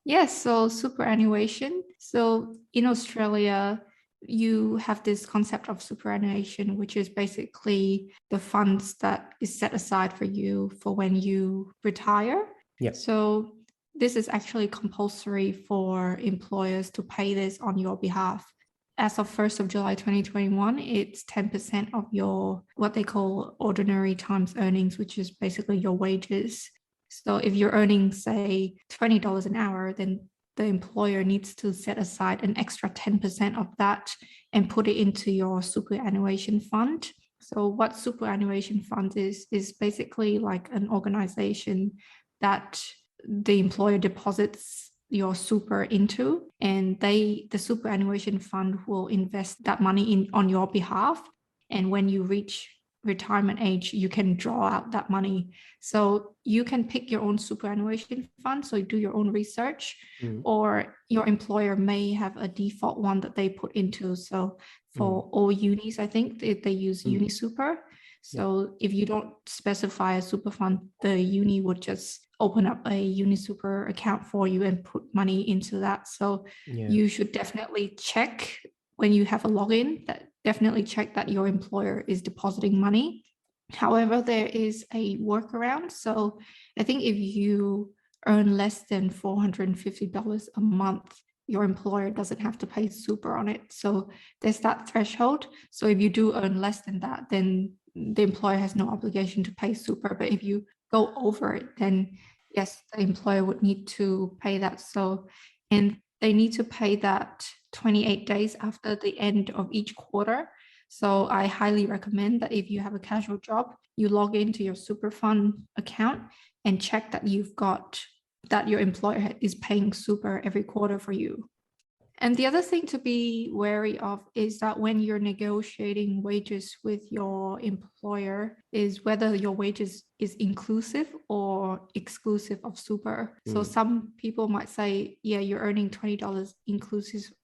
Yes, so superannuation. So in Australia, you have this concept of superannuation, which is basically the funds that is set aside for you for when you retire. Yeah. So this is actually compulsory for employers to pay this on your behalf. As of 1st of July 2021, it's 10% of your what they call ordinary times earnings, which is basically your wages. So if you're earning, say, $20 an hour, then the employer needs to set aside an extra 10% of that and put it into your superannuation fund. So what superannuation fund is basically like an organization that the employer deposits your super into, and the superannuation fund will invest that money in on your behalf. And when you reach retirement age, you can draw out that money. So you can pick your own superannuation fund, so you do your own research, or your employer may have a default one that they put into. So for all unis, I think they use UniSuper. So if you don't specify a super fund, the uni would just open up a UniSuper account for you and put money into that. So you should definitely check when you have a login, that definitely check that your employer is depositing money. However, there is a workaround. So I think if you earn less than $450 a month, your employer doesn't have to pay super on it. So there's that threshold. So if you do earn less than that, then the employer has no obligation to pay super. But if you go over it, then yes, the employer would need to pay that. So, and they need to pay that 28 days after the end of each quarter. So I highly recommend that if you have a casual job, you log into your super fund account and check that that your employer is paying super every quarter for you. And the other thing to be wary of is that when you're negotiating wages with your employer, is whether your wages is inclusive or exclusive of super. So some people might say, yeah, you're earning $20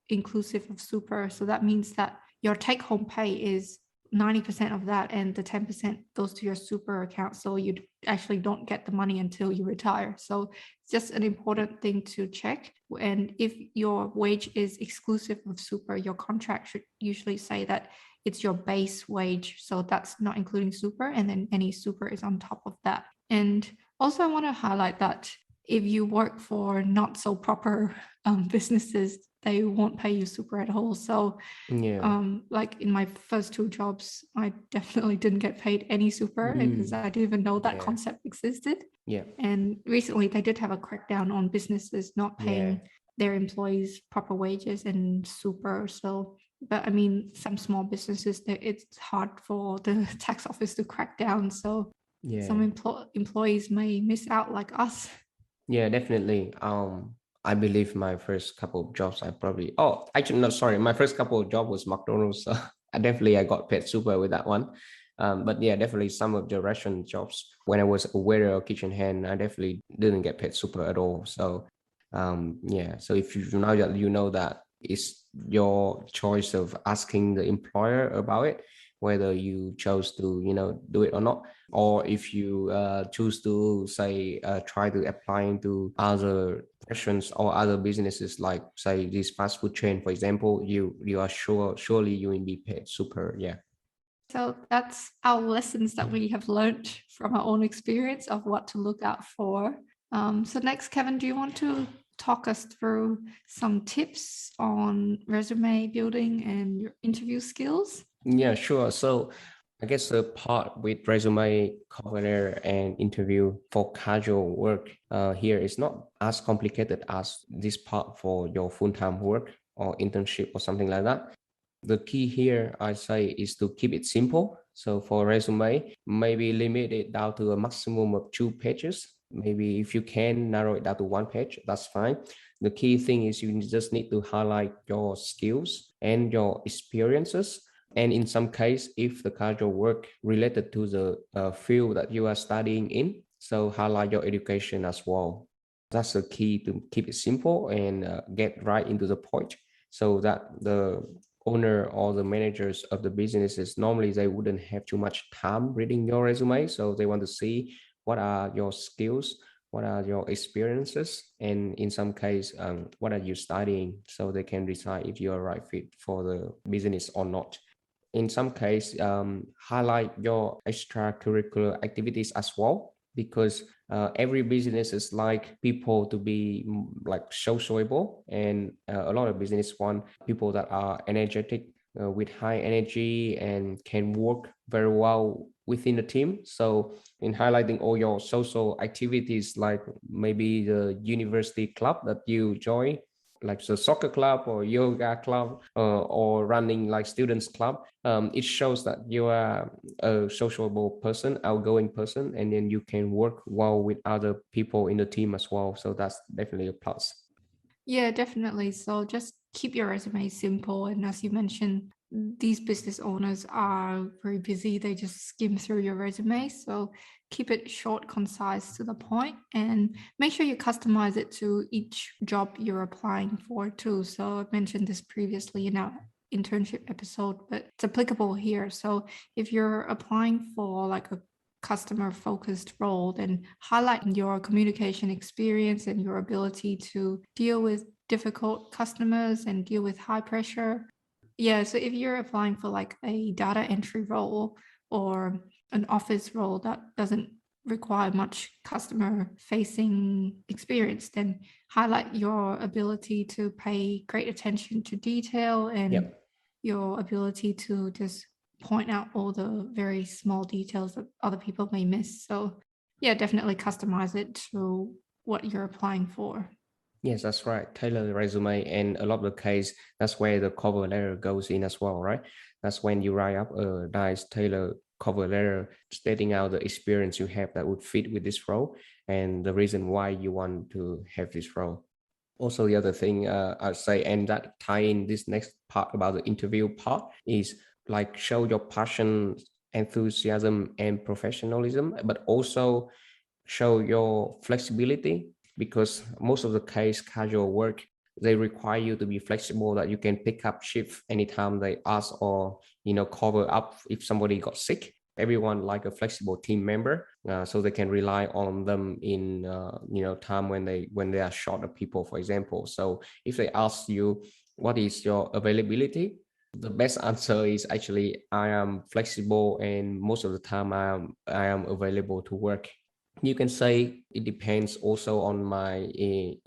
inclusive of super. So that means that your take-home pay is 90% of that, and the 10% goes to your super account. So you actually don't get the money until you retire. So it's just an important thing to check. And if your wage is exclusive of super, your contract should usually say that it's your base wage. So that's not including super, and then any super is on top of that. And also I want to highlight that if you work for not so proper businesses, they won't pay you super at all. So like in my first two jobs, I definitely didn't get paid any super because I didn't even know that concept existed. Yeah. And recently they did have a crackdown on businesses not paying their employees proper wages and super. So, but I mean, some small businesses, it's hard for the tax office to crack down. So some employees may miss out like us. Yeah, definitely. I believe my first couple of jobs, I probably, oh, actually, no, sorry. My first couple of jobs was McDonald's. So I got paid super with that one. But yeah, definitely some of the restaurant jobs, when I was a waiter or kitchen hand, I definitely didn't get paid super at all. So yeah, so if you now that you know that it's your choice of asking the employer about it, whether you chose to, do it or not, or if you choose to say try to apply into other restaurants or other businesses, like say this fast food chain, for example, you are surely you will be paid super. Yeah. So that's our lessons that we have learned from our own experience of what to look out for. So next, Kevin, do you want to talk us through some tips on resume building and your interview skills? Yeah, sure. So I guess the part with resume, cover letter, and interview for casual work here is not as complicated as this part for your full-time work or internship or something like that. The key here, I say, is to keep it simple. So for resume, maybe limit it down to a maximum of 2 pages. Maybe if you can narrow it down to 1 page, that's fine. The key thing is you just need to highlight your skills and your experiences. And in some case, if the casual work related to the field that you are studying in, so highlight your education as well. That's the key to keep it simple and get right into the point, so that the owner or the managers of the businesses normally they wouldn't have too much time reading your resume, so they want to see what are your skills, what are your experiences, and in some case what are you studying, so they can decide if you're a right fit for the business or not. In some case, highlight your extracurricular activities as well, because every business is like people to be like sociable, and a lot of business want people that are energetic, with high energy and can work very well within the team. So in highlighting all your social activities, like maybe the university club that you join, like the soccer club or yoga club, or running like students club, it shows that you are a sociable person, outgoing person, and then you can work well with other people in the team as well. So that's definitely a plus. Yeah, definitely. So just keep your resume simple. And as you mentioned, these business owners are very busy. They just skim through your resume. So keep it short, concise, to the point, and make sure you customize it to each job you're applying for too. So I mentioned this previously in our internship episode, but it's applicable here. So if you're applying for like a customer focused role, then highlight your communication experience and your ability to deal with difficult customers and deal with high pressure. Yeah, so if you're applying for like a data entry role or an office role that doesn't require much customer facing experience, then highlight your ability to pay great attention to detail and Yep. your ability to just point out all the very small details that other people may miss. So yeah, definitely customize it to what you're applying for. Yes, that's right. Tailor the resume, and a lot of the case, that's where the cover letter goes in as well, right? That's when you write up a nice tailor cover letter stating out the experience you have that would fit with this role and the reason why you want to have this role. Also, the other thing I'd say, and that tie in this next part about the interview part, is like show your passion, enthusiasm, and professionalism, but also show your flexibility, because most of the case casual work they require you to be flexible, that you can pick up shift anytime they ask, or cover up if somebody got sick. Everyone like a flexible team member, so they can rely on them in time when they are short of people, for example. So if they ask you what is your availability, the best answer is actually I am flexible, and most of the time I am available to work. You can say it depends also on my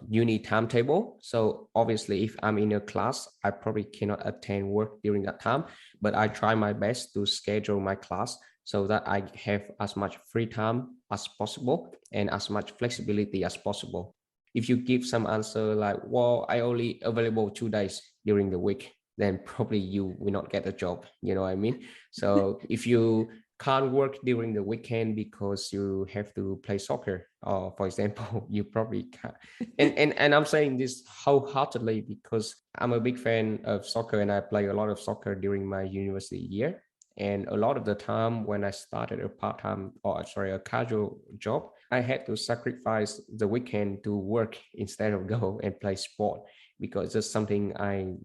uni timetable. So obviously, if I'm in a class, I probably cannot attend work during that time, but I try my best to schedule my class so that I have as much free time as possible and as much flexibility as possible. If you give some answer like, well, I only available 2 days during the week, then probably you will not get a job. You know what I mean? So if you can't work during the weekend because you have to play soccer, or for example, you probably can't. And I'm saying this wholeheartedly because I'm a big fan of soccer and I play a lot of soccer during my university year. And a lot of the time when I started a part-time, or sorry, a casual job, I had to sacrifice the weekend to work instead of go and play sport, because it's something I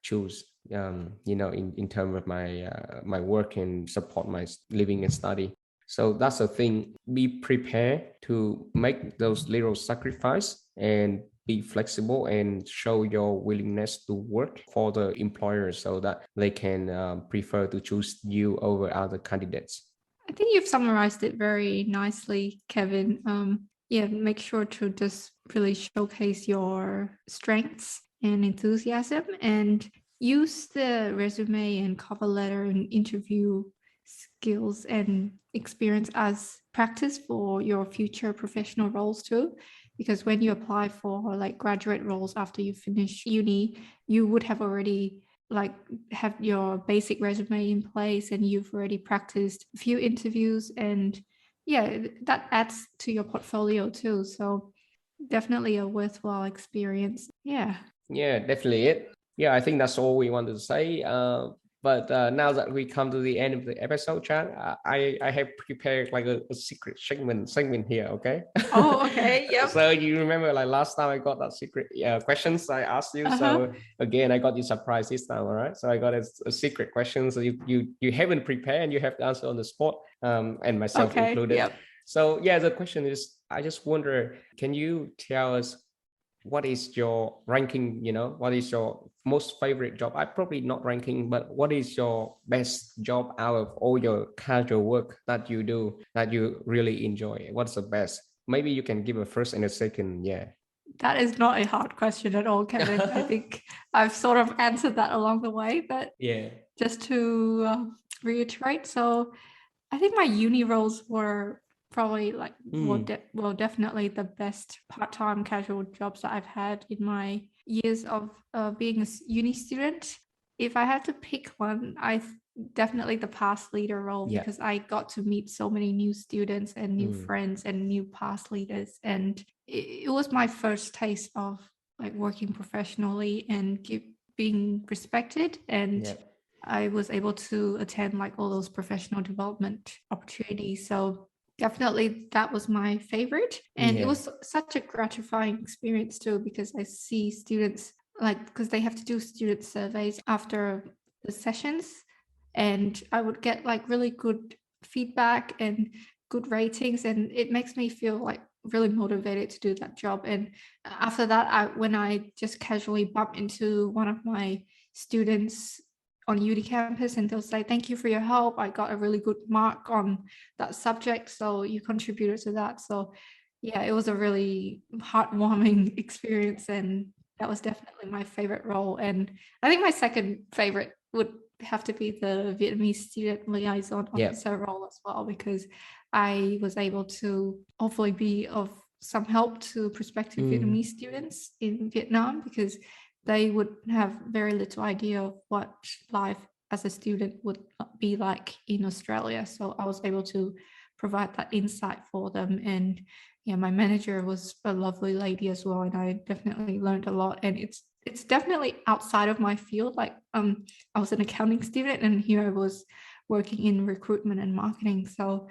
choose, in terms of my work and support my living and study. So that's the thing. Be prepared to make those little sacrifice and be flexible and show your willingness to work for the employer so that they can prefer to choose you over other candidates. I think you've summarized it very nicely, Kevin. Yeah, make sure to just really showcase your strengths and enthusiasm and use the resume and cover letter and interview skills and experience as practice for your future professional roles too. Because when you apply for like graduate roles after you finish uni, you would have already like have your basic resume in place and you've already practiced a few interviews, and yeah, that adds to your portfolio too. So definitely a worthwhile experience. Yeah. Yeah, definitely it. Yeah, I think that's all we wanted to say. But now that we come to the end of the episode, Chan, I have prepared like a secret segment here. Okay. Oh, okay. Yep. So you remember like last time I got that secret questions I asked you. Uh-huh. So again, I got you surprised this time. All right. So I got a secret question. So you haven't prepared and you have to answer on the spot. And myself Okay. included. Yep. So yeah, the question is, I just wonder, can you tell us what is your ranking, what is your most favorite job? I probably not ranking, but what is your best job out of all your casual work that you do that you really enjoy? What's the best? Maybe you can give a first and a second. Yeah. That is not a hard question at all, Kevin. I think I've sort of answered that along the way, but Yeah. just to reiterate, so I think my uni roles were probably like Mm. definitely the best part-time casual jobs that I've had in my years of being a uni student. If I had to pick one, definitely the past leader role, Yeah. because I got to meet so many new students and new Mm. friends and new past leaders, and it was my first taste of like working professionally and being respected, and Yeah. I was able to attend like all those professional development opportunities. So definitely that was my favorite. And it Yeah. was such a gratifying experience too, because I see students like, because they have to do student surveys after the sessions. And I would get like really good feedback and good ratings. And it makes me feel like really motivated to do that job. And after that, when I just casually bump into one of my students on UD campus and they'll say, thank you for your help. I got a really good mark on that subject. So you contributed to that. So yeah, it was a really heartwarming experience. And that was definitely my favorite role. And I think my second favorite would have to be the Vietnamese student liaison Yeah. officer role as well, because I was able to hopefully be of some help to prospective Mm. Vietnamese students in Vietnam, because they would have very little idea of what life as a student would be like in Australia. So I was able to provide that insight for them. And yeah, my manager was a lovely lady as well, and I definitely learned a lot. And it's definitely outside of my field. Like I was an accounting student, and here I was working in recruitment and marketing. So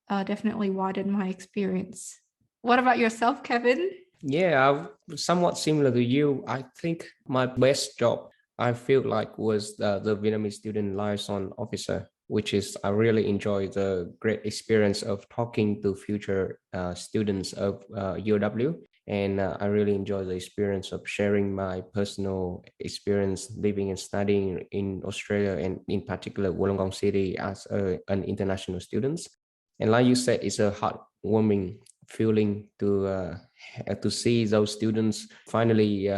definitely widened my experience. What about yourself, Kevin? Yeah, somewhat similar to you. I think my best job I feel like was the Vietnamese student liaison officer, which is I really enjoy the great experience of talking to future students of UW. And I really enjoy the experience of sharing my personal experience living and studying in Australia, and in particular Wollongong City as an international student. And like you said, it's a heartwarming feeling to see those students finally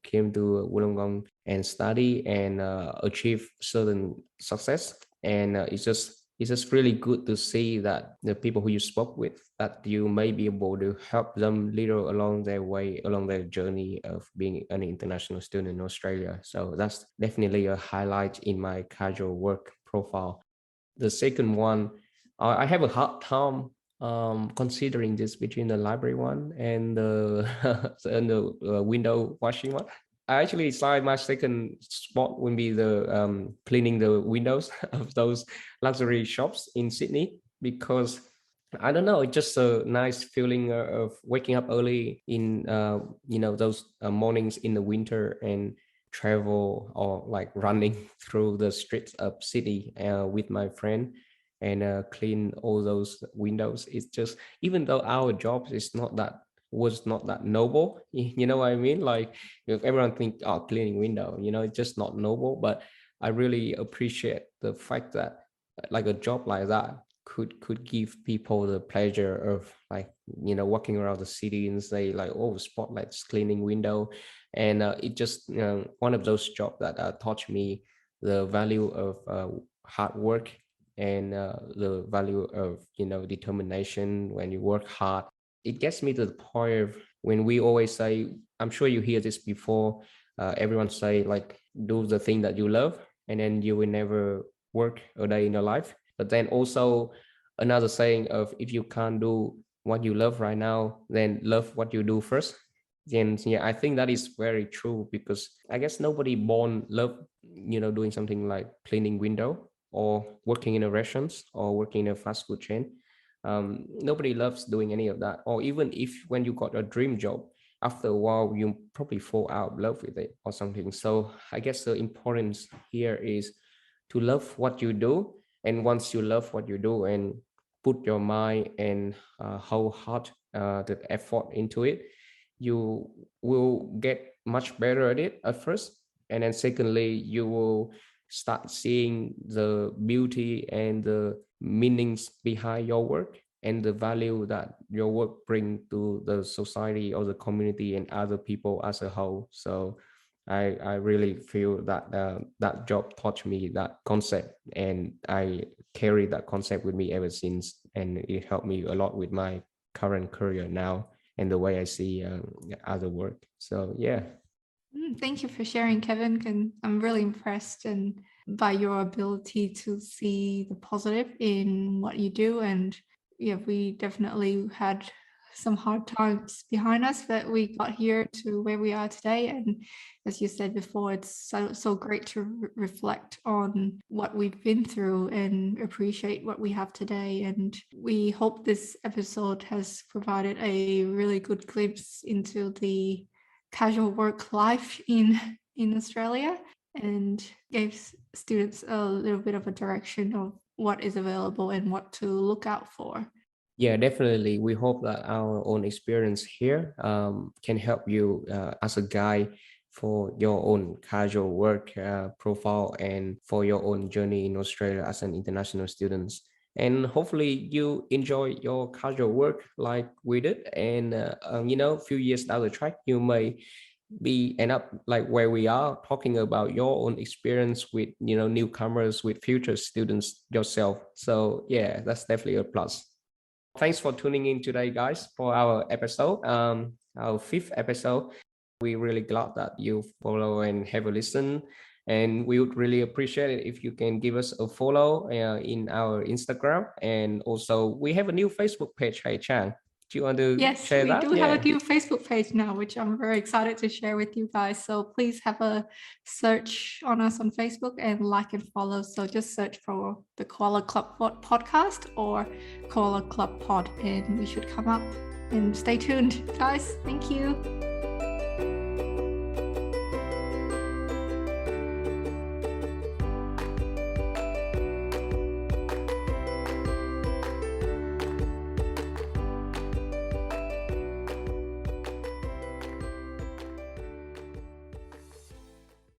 came to Wollongong and study and achieve certain success. And it's just really good to see that the people who you spoke with, that you may be able to help them little along their way, along their journey of being an international student in Australia. So that's definitely a highlight in my casual work profile. The second one, I have a hard time considering this between the library one and the and the window washing one. I actually decided my second spot would be the cleaning the windows of those luxury shops in Sydney, because I don't know, it's just a nice feeling of waking up early in those mornings in the winter and travel or like running through the streets of city with my friend and clean all those windows. It's just, even though our jobs is not that was not that noble, you know what I mean, like if everyone think, oh, cleaning window, it's just not noble. But I really appreciate the fact that like a job like that could give people the pleasure of like walking around the city and say like, oh, spotlights cleaning window. And it just one of those jobs that taught me the value of hard work, and the value of determination when you work hard. It gets me to the point of when we always say, I'm sure you hear this before, everyone say like, do the thing that you love and then you will never work a day in your life. But then also another saying of, if you can't do what you love right now, then love what you do first. And yeah, I think that is very true, because I guess nobody born love, doing something like cleaning window or working in a restaurant or working in a fast food chain. Nobody loves doing any of that. Or even if when you got a dream job, after a while you probably fall out of love with it or something. So I guess the importance here is to love what you do. And once you love what you do and put your mind and whole heart, the effort into it, you will get much better at it at first. And then secondly, you will start seeing the beauty and the meanings behind your work and the value that your work bring to the society or the community and other people as a whole. So I really feel that that job taught me that concept, and I carry that concept with me ever since, and it helped me a lot with my current career now and the way I see other work. So yeah. Thank you for sharing, Kevin. And I'm really impressed and by your ability to see the positive in what you do. And yeah, we definitely had some hard times behind us, but we got here to where we are today. And as you said before, it's so great to reflect on what we've been through and appreciate what we have today. And we hope this episode has provided a really good glimpse into the casual work life in Australia, and gave students a little bit of a direction of what is available and what to look out for. Yeah, definitely. We hope that our own experience here can help you as a guide for your own casual work profile and for your own journey in Australia as an international student. And hopefully you enjoy your casual work like we did. And, a few years down the track, you may be end up like where we are, talking about your own experience with, newcomers, with future students yourself. So yeah, that's definitely a plus. Thanks for tuning in today, guys, for our episode, our fifth episode. We're really glad that you follow and have a listen. And we would really appreciate it if you can give us a follow in our Instagram. And also, we have a new Facebook page. Hey, Trang, do you want to Yes, share we that? do have a Yeah. new Facebook page now, which I'm very excited to share with you guys. So please have a search on us on Facebook and like and follow. So just search for the Koala Club podcast or Koala Club Pod, and we should come up. And stay tuned, guys. Thank you.